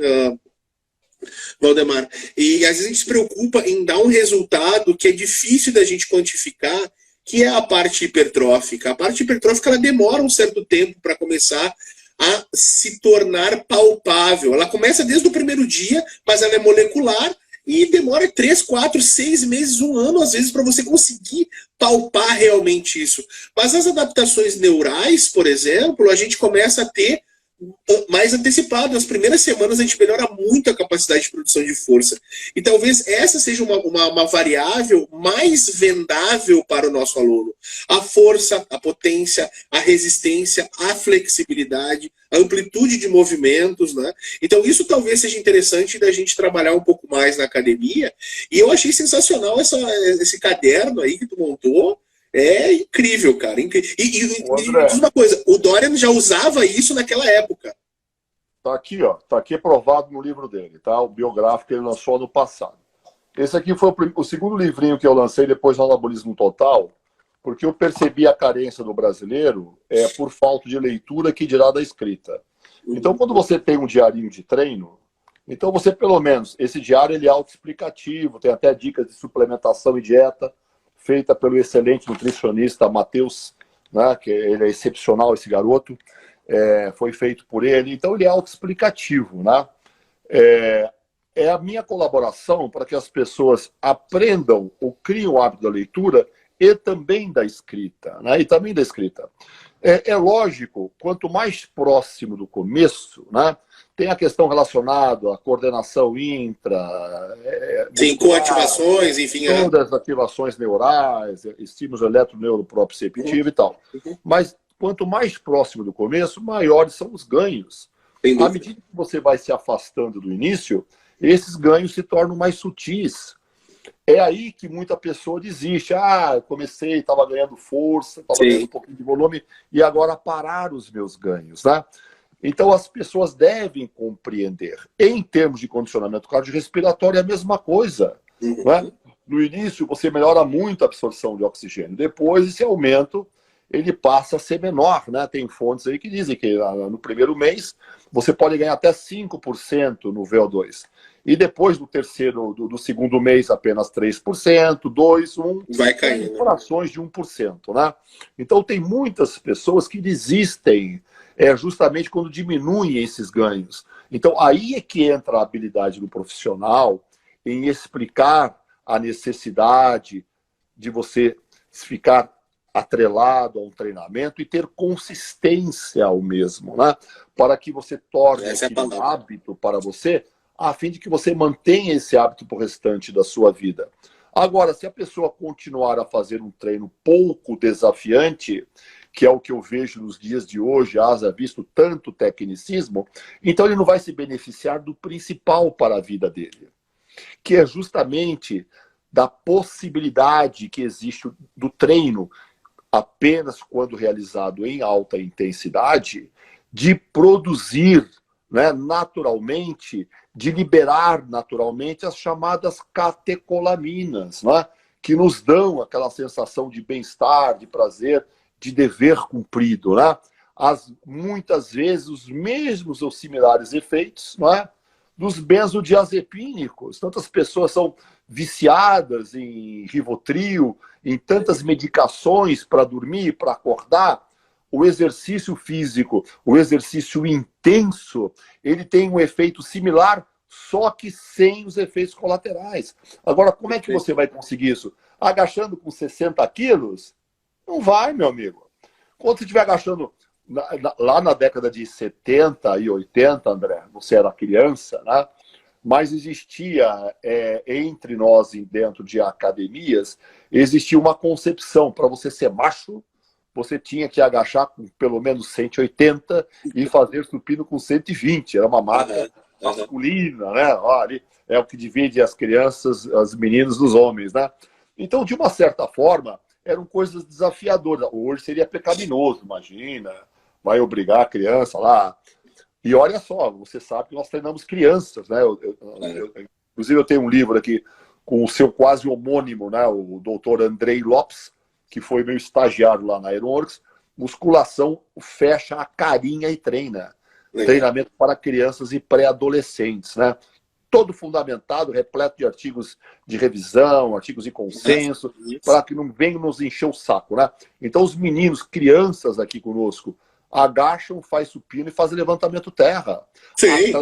Valdemar, e às vezes a gente se preocupa em dar um resultado que é difícil da gente quantificar, que é a parte hipertrófica. A parte hipertrófica ela demora um certo tempo para começar a se tornar palpável. Ela começa desde o primeiro dia, mas ela é molecular e demora 3, 4, 6 meses, 1 ano, às vezes, para você conseguir palpar realmente isso. Mas as adaptações neurais, por exemplo, a gente começa a ter mais antecipado. Nas primeiras semanas a gente melhora muito a capacidade de produção de força. E talvez essa seja uma variável mais vendável para o nosso aluno. A força, a potência, a resistência, a flexibilidade, a amplitude de movimentos, né? Então isso talvez seja interessante da gente trabalhar um pouco mais na academia. E eu achei sensacional esse caderno aí que tu montou. É incrível, cara. Incrível. E diz uma coisa, o Dorian já usava isso naquela época. Tá aqui, ó. Tá aqui provado no livro dele, tá? O biográfico que ele lançou ano passado. Esse aqui foi o segundo livrinho que eu lancei depois do Anabolismo Total, porque eu percebi a carência do brasileiro por falta de leitura, que dirá da escrita. Então, quando você tem um diarinho de treino, então você, pelo menos, esse diário ele é autoexplicativo, tem até dicas de suplementação e dieta, feita pelo excelente nutricionista Matheus, né, que ele é excepcional, esse garoto. foi feito por ele, então ele é autoexplicativo, né? É a minha colaboração para que as pessoas aprendam ou criem o hábito da leitura e também da escrita, né? E também da escrita. É lógico, quanto mais próximo do começo, né? Tem a questão relacionada à coordenação Sim, com ativações, enfim. Todas as ativações neurais, estímulos eletroneuroproprioceptivos e tal. Mas quanto mais próximo do começo, maiores são os ganhos. À medida que você vai se afastando do início, esses ganhos se tornam mais sutis. É aí que muita pessoa desiste. Eu comecei, estava ganhando força, estava ganhando um pouquinho de volume, e agora parar os meus ganhos, né? Então, as pessoas devem compreender. Em termos de condicionamento cardiorrespiratório, é a mesma coisa. Né? No início, você melhora muito a absorção de oxigênio. Depois, esse aumento ele passa a ser menor. Né? Tem fontes aí que dizem que no primeiro mês você pode ganhar até 5% no VO2. E depois do segundo mês, apenas 3%, 2%, 1%. Vai caindo. Frações de 1%. Né? Então, tem muitas pessoas que desistem justamente quando diminuem esses ganhos. Então, aí é que entra a habilidade do profissional em explicar a necessidade de você ficar atrelado a um treinamento e ter consistência ao mesmo, né? Para que você torne um hábito para você, a fim de que você mantenha esse hábito para o restante da sua vida. Agora, se a pessoa continuar a fazer um treino pouco desafiante, que é o que eu vejo nos dias de hoje, haja visto tanto tecnicismo, então ele não vai se beneficiar do principal para a vida dele, que é justamente da possibilidade que existe do treino, apenas quando realizado em alta intensidade, de produzir, né, naturalmente, de liberar naturalmente as chamadas catecolaminas, né, que nos dão aquela sensação de bem-estar, de prazer, de dever cumprido, né? Muitas vezes os mesmos ou similares efeitos, né, dos benzodiazepínicos. Tantas pessoas são viciadas em Rivotril, em tantas medicações para dormir, para acordar. O exercício físico, o exercício intenso, ele tem um efeito similar, só que sem os efeitos colaterais. Agora, como é que você vai conseguir isso? Agachando com 60 quilos? Não vai, meu amigo. Quando você estiver agachando lá na década de 70 e 80, André, você era criança, né? Mas existia, entre nós, dentro de academias, existia uma concepção. Para você ser macho, você tinha que agachar com pelo menos 180 e fazer supino com 120. Era uma marca masculina, né? Ali é o que divide as crianças, as meninas dos homens, né? Então, de uma certa forma, eram coisas desafiadoras. Hoje seria pecaminoso, imagina. Vai obrigar a criança lá. E olha só, você sabe que nós treinamos crianças, né? Inclusive, eu tenho um livro aqui com o seu quase homônimo, né? O doutor Andrei Lopes, que foi meu estagiário lá na Aeroworks. Musculação fecha a carinha e treina. Treinamento para crianças e pré-adolescentes, né? Todo fundamentado, repleto de artigos de revisão, artigos de consenso, para que não venham nos encher o saco, né? Então, os meninos, crianças aqui conosco, agacham, faz supino e fazem levantamento terra. Sim.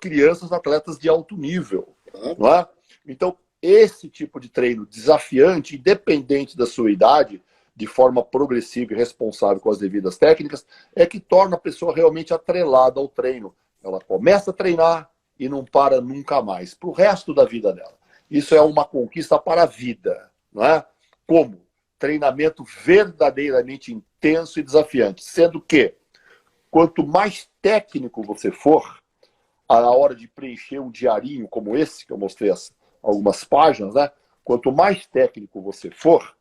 Crianças, atletas de alto nível. Não é? Então, esse tipo de treino desafiante, independente da sua idade, de forma progressiva e responsável com as devidas técnicas, é que torna a pessoa realmente atrelada ao treino. Ela começa a treinar e não para nunca mais, para o resto da vida dela. Isso é uma conquista para a vida, não é? Como? Treinamento verdadeiramente intenso e desafiante, sendo que quanto mais técnico você for, à hora de preencher um diarinho como esse, que eu mostrei algumas páginas, né? Quanto mais técnico você for,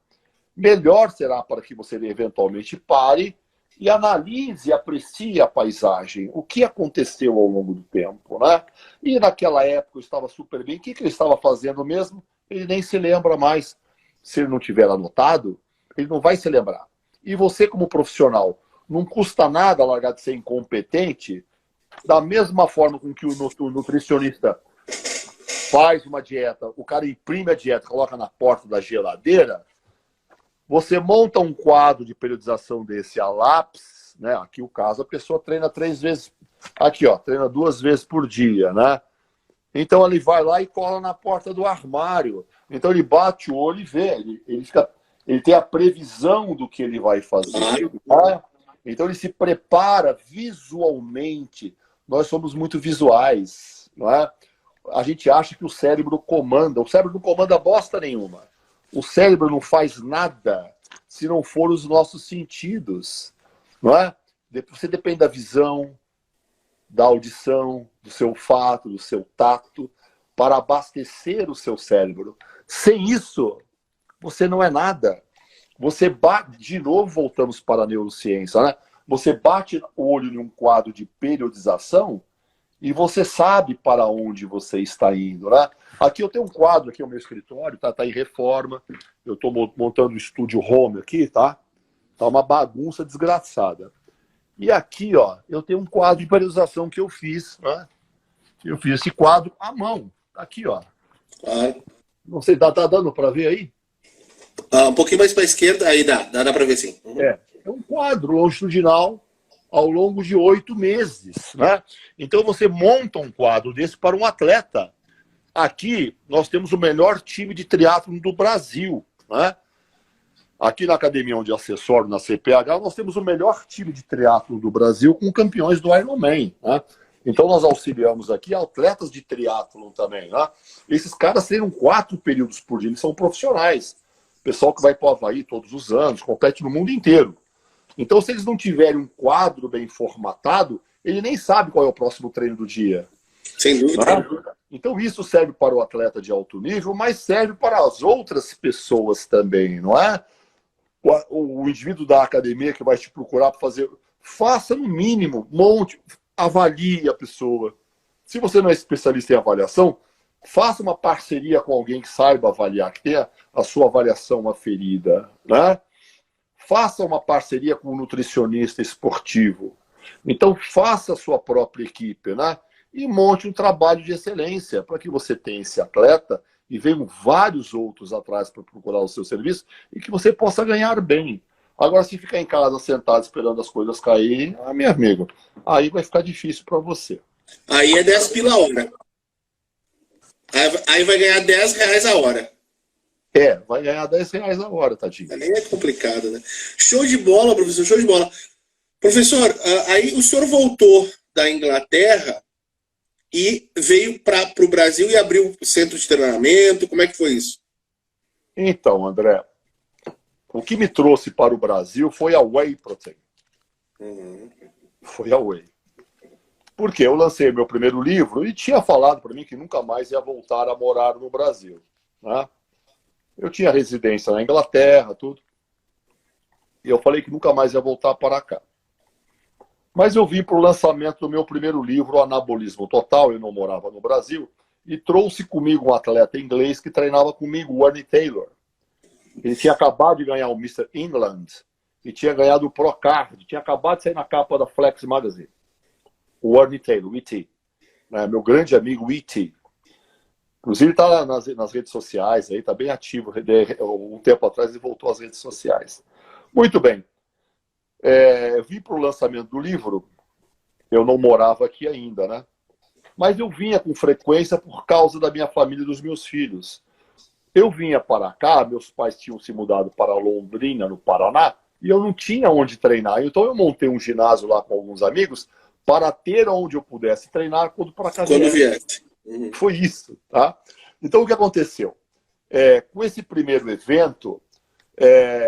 melhor será para que você eventualmente pare e analise e aprecie a paisagem, o que aconteceu ao longo do tempo, né? E naquela época eu estava super bem, o que ele estava fazendo mesmo? Ele nem se lembra mais. Se ele não tiver anotado, ele não vai se lembrar. E você, como profissional, não custa nada largar de ser incompetente, da mesma forma com que o nutricionista faz uma dieta, o cara imprime a dieta, coloca na porta da geladeira, você monta um quadro de periodização desse a lápis, né? Aqui o caso, a pessoa treina 3 vezes, aqui ó, treina 2 vezes por dia, né? Então ele vai lá e cola na porta do armário. Então ele bate o olho e vê, ele tem a previsão do que ele vai fazer. Tá? Então ele se prepara visualmente. Nós somos muito visuais, não é? A gente acha que o cérebro comanda. O cérebro não comanda bosta nenhuma. O cérebro não faz nada se não for os nossos sentidos, não é? Você depende da visão, da audição, do seu olfato, do seu tato, para abastecer o seu cérebro. Sem isso, você não é nada. Você bate, de novo voltamos para a neurociência, né? Você bate o olho em um quadro de periodização e você sabe para onde você está indo, né? Aqui eu tenho um quadro, aqui é o meu escritório, tá em reforma. Eu estou montando um estúdio home aqui, tá? Tá uma bagunça desgraçada. E aqui, ó, eu tenho um quadro de periodização que eu fiz, né? Eu fiz esse quadro à mão. Tá aqui, ó. Não sei, tá dando para ver aí? Um pouquinho mais para a esquerda, aí dá para ver sim. É um quadro longitudinal ao longo de 8 meses, né? Então você monta um quadro desse para um atleta. Aqui nós temos o melhor time de triatlon do Brasil, né? Aqui na academia onde assessoro, na CPH, nós temos o melhor time de triatlon do Brasil com campeões do Ironman, né? Então nós auxiliamos aqui atletas de triatlon também, né? Esses caras treinam 4 períodos por dia, eles são profissionais. Pessoal que vai para o Havaí todos os anos, compete no mundo inteiro. Então, se eles não tiverem um quadro bem formatado, ele nem sabe qual é o próximo treino do dia. Sem dúvida. Né? Então, isso serve para o atleta de alto nível, mas serve para as outras pessoas também, não é? O indivíduo da academia que vai te procurar para fazer... Faça no mínimo, monte, avalie a pessoa. Se você não é especialista em avaliação, faça uma parceria com alguém que saiba avaliar, que tenha a sua avaliação aferida, né? Faça uma parceria com um nutricionista esportivo. Então, faça a sua própria equipe, né? E monte um trabalho de excelência para que você tenha esse atleta e venham vários outros atrás para procurar o seu serviço e que você possa ganhar bem. Agora, se ficar em casa sentado esperando as coisas caírem, meu amigo, aí vai ficar difícil para você. Aí é 10 pila a hora. Aí vai ganhar 10 reais a hora. Vai ganhar 10 reais a hora, tadinho. Nem é complicado, né? Show de bola, professor, show de bola. Professor, aí o senhor voltou da Inglaterra e veio para o Brasil e abriu o centro de treinamento. Como é que foi isso? Então, André, o que me trouxe para o Brasil foi a Whey Protein. Foi a Whey. Porque eu lancei meu primeiro livro e tinha falado para mim que nunca mais ia voltar a morar no Brasil, né? Eu tinha residência na Inglaterra, tudo. E eu falei que nunca mais ia voltar para cá. Mas eu vim para o lançamento do meu primeiro livro, o Anabolismo Total. Eu não morava no Brasil. E trouxe comigo um atleta inglês que treinava comigo, o Ernie Taylor. Ele tinha acabado de ganhar o Mr. England. E tinha ganhado o Procard. Tinha acabado de sair na capa da Flex Magazine. O Ernie Taylor, o E.T. Meu grande amigo E.T. Inclusive está nas redes sociais, está bem ativo. Um tempo atrás ele voltou às redes sociais. Muito bem. Eu vim para o lançamento do livro, eu não morava aqui ainda, né? Mas eu vinha com frequência por causa da minha família e dos meus filhos. Eu vinha para cá, meus pais tinham se mudado para Londrina, no Paraná, e eu não tinha onde treinar. Então eu montei um ginásio lá com alguns amigos para ter onde eu pudesse treinar quando para cá viesse. Foi isso, tá? Então, o que aconteceu? Com esse primeiro evento,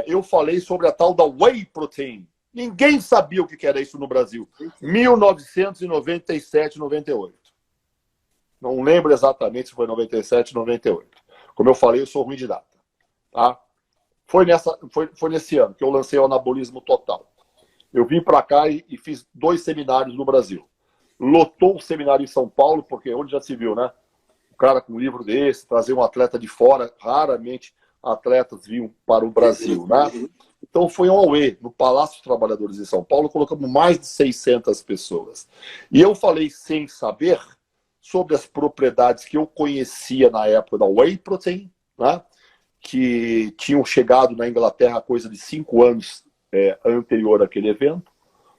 eu falei sobre a tal da Whey Protein. Ninguém sabia o que era isso no Brasil. 1997, 98. Não lembro exatamente se foi 97, 98. Como eu falei, eu sou ruim de data. Tá? Foi nesse ano que eu lancei o Anabolismo Total. Eu vim para cá e fiz 2 seminários no Brasil. Lotou o seminário em São Paulo, porque onde já se viu, né? O cara com um livro desse, trazer um atleta de fora, raramente atletas vinham para o Brasil, né? Então foi um auê. No Palácio dos Trabalhadores em São Paulo, colocamos mais de 600 pessoas. E eu falei sem saber sobre as propriedades que eu conhecia na época da Whey Protein, né? Que tinham chegado na Inglaterra há coisa de 5 anos anterior àquele evento.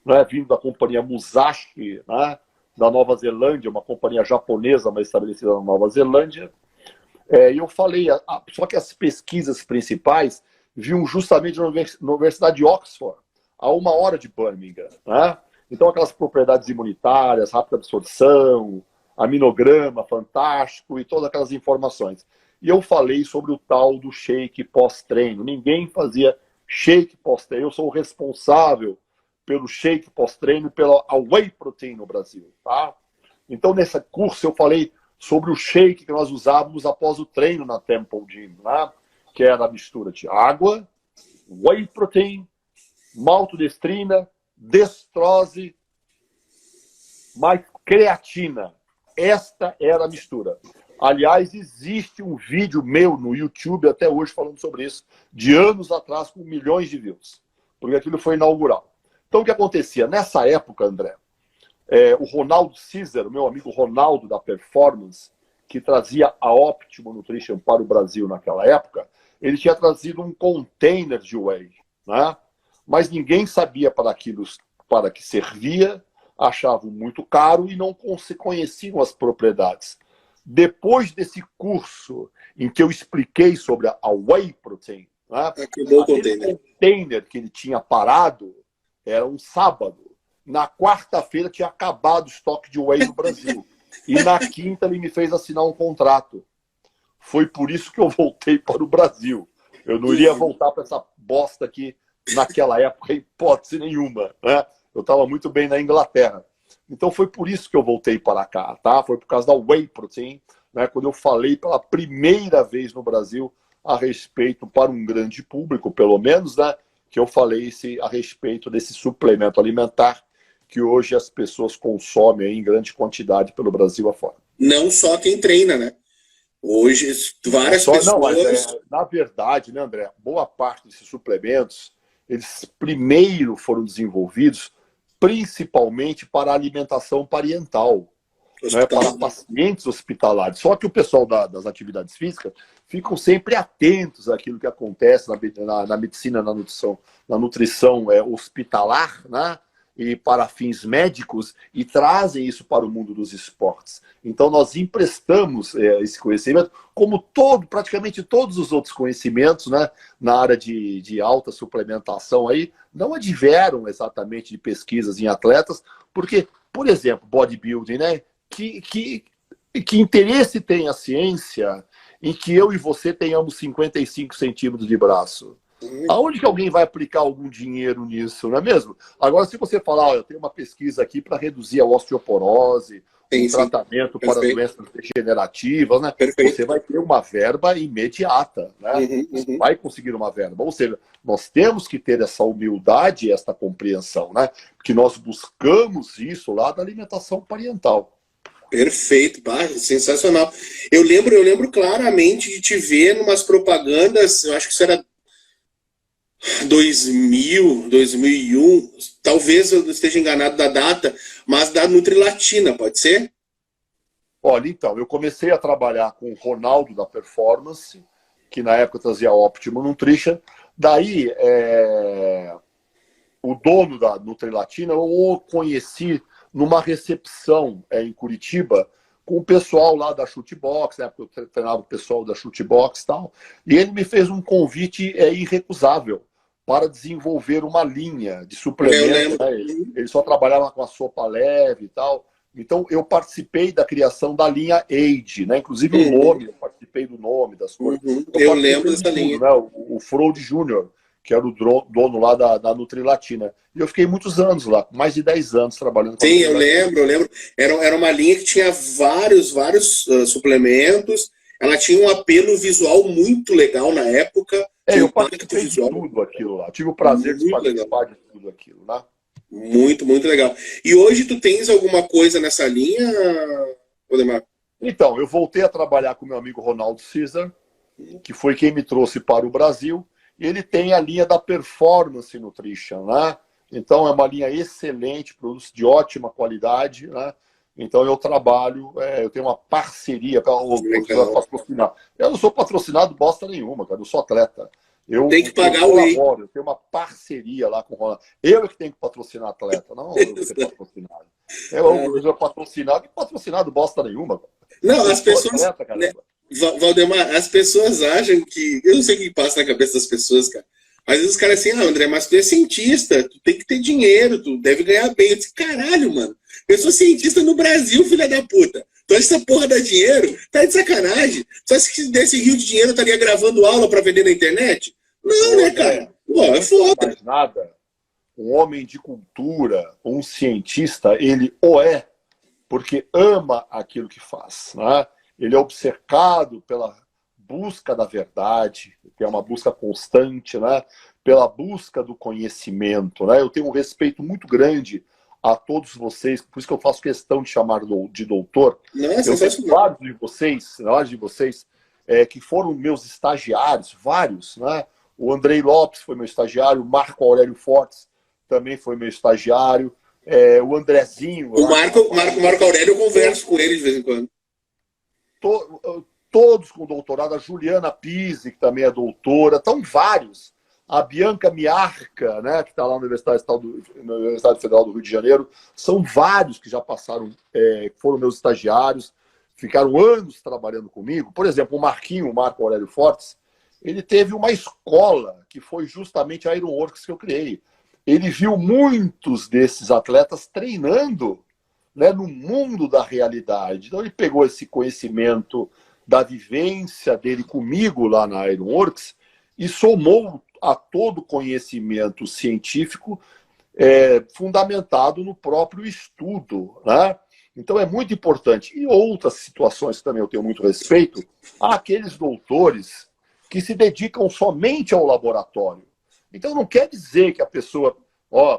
né, vindo da companhia Musashi, né, da Nova Zelândia, uma companhia japonesa, mas estabelecida na Nova Zelândia. E eu falei, só que as pesquisas principais vinham justamente na Universidade de Oxford, a 1 hora de Birmingham. Né? Então, aquelas propriedades imunitárias, rápida absorção, aminograma fantástico e todas aquelas informações. E eu falei sobre o tal do shake pós-treino. Ninguém fazia shake pós-treino. Eu sou o responsável pelo shake pós-treino e pela whey protein no Brasil. Tá? Então, nesse curso, eu falei sobre o shake que nós usávamos após o treino na Temple Gym, né? Que era a mistura de água, whey protein, maltodestrina, destrose, mais creatina. Esta era a mistura. Aliás, existe um vídeo meu no YouTube até hoje falando sobre isso, de anos atrás, com milhões de views, porque aquilo foi inaugural. Então, o que acontecia? Nessa época, André, o Ronaldo César, meu amigo Ronaldo da Performance, que trazia a Optimum Nutrition para o Brasil naquela época, ele tinha trazido um container de whey, né? Mas ninguém sabia para que servia, achavam muito caro e não se conheciam as propriedades. Depois desse curso em que eu expliquei sobre a whey protein, né? Aquele container que ele tinha parado era um sábado. Na quarta-feira tinha acabado o estoque de whey no Brasil. E na quinta ele me fez assinar um contrato. Foi por isso que eu voltei para o Brasil. Eu não iria voltar para essa bosta aqui naquela época, em hipótese nenhuma. Né? Eu estava muito bem na Inglaterra. Então foi por isso que eu voltei para cá. Tá? Foi por causa da whey protein, né? Quando eu falei pela primeira vez no Brasil a respeito, para um grande público, pelo menos, né? Que eu falei a respeito desse suplemento alimentar que hoje as pessoas consomem em grande quantidade pelo Brasil afora. Não só quem treina, né? Hoje, várias pessoas... Não, mas na verdade, né, André, boa parte desses suplementos, eles primeiro foram desenvolvidos principalmente para a alimentação parental, né, para pacientes hospitalares. Só que o pessoal das atividades físicas ficam sempre atentos àquilo que acontece na medicina, na nutrição hospitalar, né? E para fins médicos, e trazem isso para o mundo dos esportes. Então nós emprestamos esse conhecimento, como praticamente todos os outros conhecimentos, né, na área de alta suplementação aí, não advieram exatamente de pesquisas em atletas, porque, por exemplo, bodybuilding, né, que interesse tem a ciência em que eu e você tenhamos 55 centímetros de braço? Aonde que alguém vai aplicar algum dinheiro nisso, não é mesmo? Agora, se você falar, eu tenho uma pesquisa aqui para reduzir a osteoporose, tratamento para doenças degenerativas, né? Você vai ter uma verba imediata, né? Você vai conseguir uma verba. Ou seja, nós temos que ter essa humildade e essa compreensão, né? Porque nós buscamos isso lá da alimentação parental. Perfeito, sensacional. Eu lembro claramente de te ver em umas propagandas, eu acho que isso era 2000, 2001, talvez eu esteja enganado da data, mas da Nutrilatina, pode ser? Olha, então, eu comecei a trabalhar com o Ronaldo da Performance, que na época trazia a Optimum Nutrition. Daí, o dono da Nutrilatina, eu o conheci numa recepção em Curitiba, com o pessoal lá da Chutebox, né, porque eu treinava o pessoal da Chutebox e tal, e ele me fez um convite irrecusável para desenvolver uma linha de suplementos. Né? Ele só trabalhava com a sopa leve e tal. Então, eu participei da criação da linha Age, né? Inclusive o nome, eu participei do nome, das coisas. Eu lembro dessa linha. Né? O Frode Júnior, que era o dono lá da Nutrilatina. E eu fiquei muitos anos lá, mais de 10 anos trabalhando com a Nutrilatina. Eu lembro. Era uma linha que tinha vários suplementos. Ela tinha um apelo visual muito legal na época. Eu participei de tudo aquilo lá. Tive o prazer de participar de tudo aquilo, né? Muito, muito legal. E hoje tu tens alguma coisa nessa linha, Odemar? Então, eu voltei a trabalhar com meu amigo Ronaldo César, que foi quem me trouxe para o Brasil. E ele tem a linha da Performance Nutrition, né? Então, é uma linha excelente, produtos de ótima qualidade, né? Então, eu trabalho, eu tenho uma parceria para patrocinar. Eu não sou patrocinado bosta nenhuma, cara, eu sou atleta. Tem que pagar o whey. Eu tenho uma parceria lá com o Ronaldo. Eu é que tenho que patrocinar atleta, não eu ser patrocinado. Eu patrocinado bosta nenhuma. Não, as pessoas... Atleta, né, Valdemar, as pessoas acham que... Eu não sei o que passa na cabeça das pessoas, cara. Às vezes os caras assim, André, mas tu é cientista, tu tem que ter dinheiro, tu deve ganhar bem. Eu disse, caralho, mano, eu sou cientista no Brasil, filha da puta. Tu acha que essa porra dá dinheiro? Tá de sacanagem. Só se desse rio de dinheiro, eu estaria gravando aula pra vender na internet? Não, né, cara? Pô, é foda. Mais nada. Um homem de cultura, um cientista, ele o é porque ama aquilo que faz, né? Ele é obcecado pela busca da verdade, que é uma busca constante, né? Pela busca do conhecimento, né? Eu tenho um respeito muito grande a todos vocês, por isso que eu faço questão de chamar de doutor. Nossa, eu tenho vários de vocês que foram meus estagiários, vários, né? O Andrei Lopes foi meu estagiário, o Marco Aurélio Fortes também foi meu estagiário, o Andrezinho... O Marco Aurélio, eu converso com ele de vez em quando. Todos com doutorado, a Juliana Pise, que também é doutora, estão vários. A Bianca Miarca, né, que está lá na Universidade Federal do Rio de Janeiro, são vários que já passaram, foram meus estagiários, ficaram anos trabalhando comigo. Por exemplo, o Marco Aurélio Fortes, ele teve uma escola que foi justamente a Ironworks que eu criei. Ele viu muitos desses atletas treinando, né, no mundo da realidade. Então ele pegou esse conhecimento da vivência dele comigo lá na Ironworks e somou a todo conhecimento científico fundamentado no próprio estudo, né? Então é muito importante. E outras situações que também eu tenho muito respeito, há aqueles doutores que se dedicam somente ao laboratório. Então não quer dizer que a pessoa,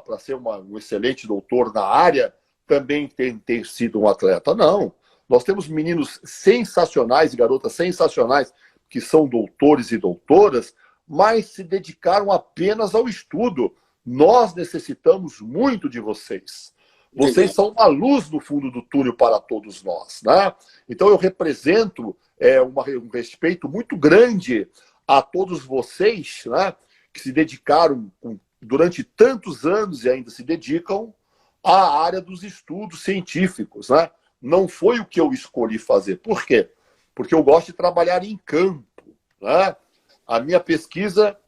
para ser um excelente doutor na área, também tem ter sido um atleta. Não. Nós temos meninos sensacionais e garotas sensacionais que são doutores e doutoras, mas se dedicaram apenas ao estudo. Nós necessitamos muito de vocês. Vocês são uma luz no fundo do túnel para todos nós, né? Então eu represento um respeito muito grande a todos vocês, né, que se dedicaram durante tantos anos e ainda se dedicam à área dos estudos científicos, né? Não foi o que eu escolhi fazer. Por quê? Porque eu gosto de trabalhar em campo, né? A minha pesquisa,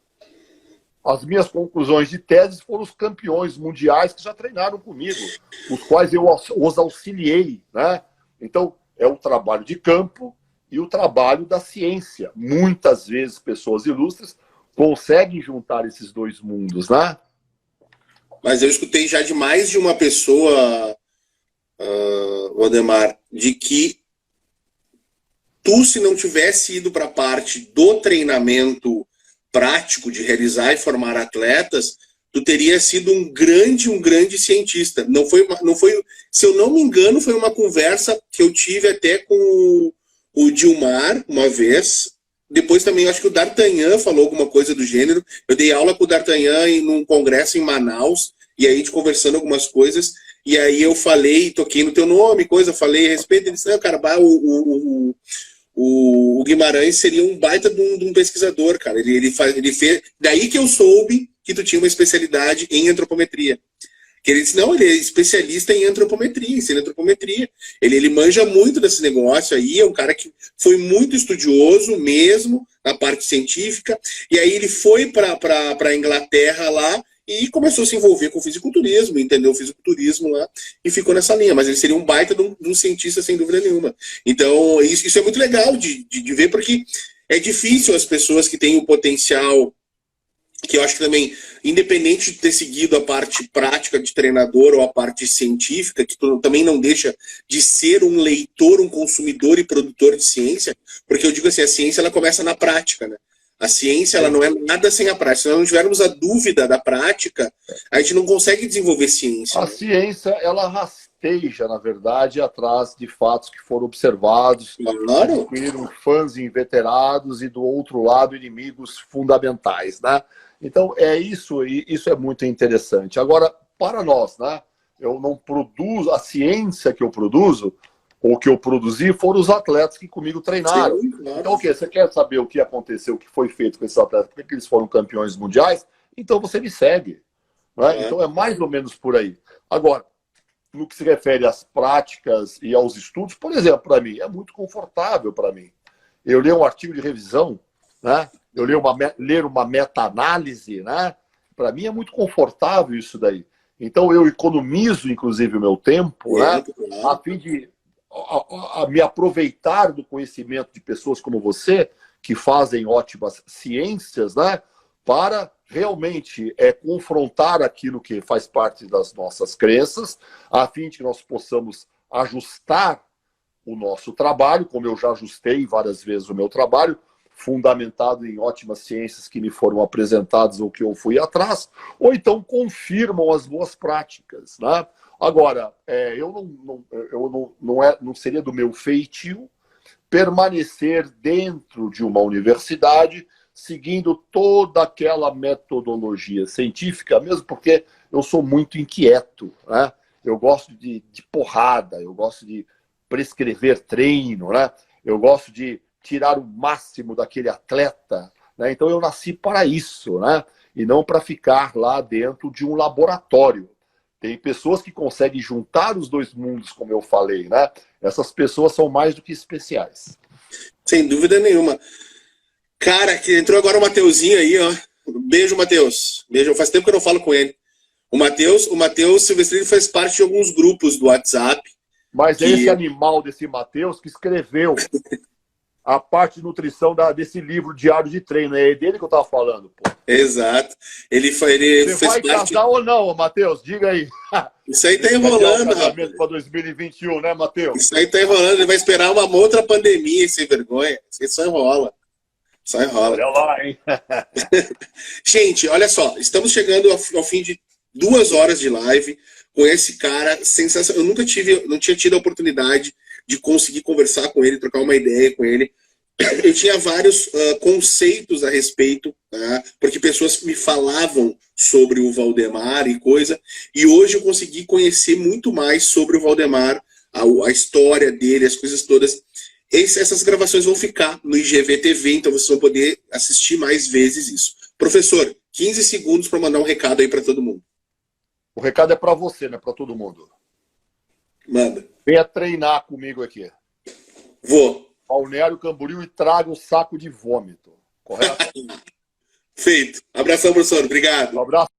as minhas conclusões de teses foram os campeões mundiais que já treinaram comigo, os quais eu os auxiliei, né? Então, é o trabalho de campo e o trabalho da ciência. Muitas vezes, pessoas ilustres conseguem juntar esses dois mundos, né? Mas eu escutei já de mais de uma pessoa, Waldemar, de que tu, se não tivesse ido para a parte do treinamento prático de realizar e formar atletas, tu teria sido um grande cientista. Não foi, se eu não me engano, foi uma conversa que eu tive até com o Dilmar uma vez. Depois também eu acho que o D'Artagnan falou alguma coisa do gênero. Eu dei aula com o D'Artagnan num congresso em Manaus, e aí a gente conversando algumas coisas, e aí eu falei, toquei no teu nome, falei a respeito, ele disse, não, cara, o Guimarães seria um baita de um pesquisador, cara. Ele fez. Daí que eu soube que tu tinha uma especialidade em antropometria. Que ele disse, não, ele é especialista em antropometria, ensina antropometria. Ele manja muito desse negócio aí, é um cara que foi muito estudioso mesmo, na parte científica, e aí ele foi para a Inglaterra lá e começou a se envolver com o fisiculturismo, entendeu o fisiculturismo lá, e ficou nessa linha. Mas ele seria um baita de um cientista, sem dúvida nenhuma. Então, isso é muito legal de ver, porque é difícil as pessoas que têm o potencial, que eu acho que também, independente de ter seguido a parte prática de treinador ou a parte científica, que tu também não deixa de ser um leitor, um consumidor e produtor de ciência, porque eu digo assim, a ciência ela começa na prática, né? A ciência ela não é nada sem a prática. Se nós não tivermos a dúvida da prática, a gente não consegue desenvolver ciência. A ciência, ela rasteja, na verdade, atrás de fatos que foram observados, claro, que incluíram fãs inveterados e, do outro lado, inimigos fundamentais, né? Então, isso é muito interessante. Agora, para nós, né? Eu não produzo, a ciência que eu produzo ou que eu produzi foram os atletas que comigo treinaram. Sim, claro. Então, o quê? Você quer saber o que aconteceu, o que foi feito com esses atletas, por que eles foram campeões mundiais? Então você me segue. Né? Então é mais ou menos por aí. Agora, no que se refere às práticas e aos estudos, por exemplo, para mim, é muito confortável para mim. Eu ler um artigo de revisão, né? Eu ler uma meta-análise, né? Para mim é muito confortável isso daí. Então eu economizo, inclusive, o meu tempo, né? A fim de me aproveitar do conhecimento de pessoas como você, que fazem ótimas ciências, né? Para realmente confrontar aquilo que faz parte das nossas crenças, a fim de que nós possamos ajustar o nosso trabalho, como eu já ajustei várias vezes o meu trabalho, fundamentado em ótimas ciências que me foram apresentadas ou que eu fui atrás, ou então confirmam as boas práticas. Né? Agora, não seria do meu feitio permanecer dentro de uma universidade seguindo toda aquela metodologia científica, mesmo porque eu sou muito inquieto. Né? Eu gosto de porrada, eu gosto de prescrever treino, né? Eu gosto de tirar o máximo daquele atleta, né? Então eu nasci para isso, né? E não para ficar lá dentro de um laboratório. Tem pessoas que conseguem juntar os dois mundos, como eu falei, né? Essas pessoas são mais do que especiais. Sem dúvida nenhuma. Cara, que entrou agora o Mateuzinho aí, ó. Beijo, Mateus. Beijo. Faz tempo que eu não falo com ele. O Mateus Silvestrini faz parte de alguns grupos do WhatsApp. Mas é esse animal desse Mateus que escreveu a parte de nutrição desse livro Diário de Treino. É dele que eu estava falando, pô. Exato. Ele Você fez vai parte... casar ou não, Matheus? Diga aí. Isso aí tá enrolando, rapaz. Para 2021, né, Matheus? Isso aí tá enrolando. Ele vai esperar uma outra pandemia, sem vergonha. Isso só enrola. Só enrola. Olha lá, hein? Gente, olha só. Estamos chegando ao fim de 2 horas de live com esse cara sensacional. Eu não tinha tido a oportunidade de conseguir conversar com ele, trocar uma ideia com ele. Eu tinha vários conceitos a respeito, tá? Porque pessoas me falavam sobre o Valdemar e coisa, e hoje eu consegui conhecer muito mais sobre o Valdemar, a história dele, as coisas todas. Essas gravações vão ficar no IGV-TV, então vocês vão poder assistir mais vezes isso. Professor, 15 segundos para mandar um recado aí para todo mundo. O recado é para você, não é para todo mundo. Manda. Venha treinar comigo aqui. Vou. Balneário Camboriú e traga um saco de vômito. Correto? Feito. Abração, professor. Obrigado. Um abraço.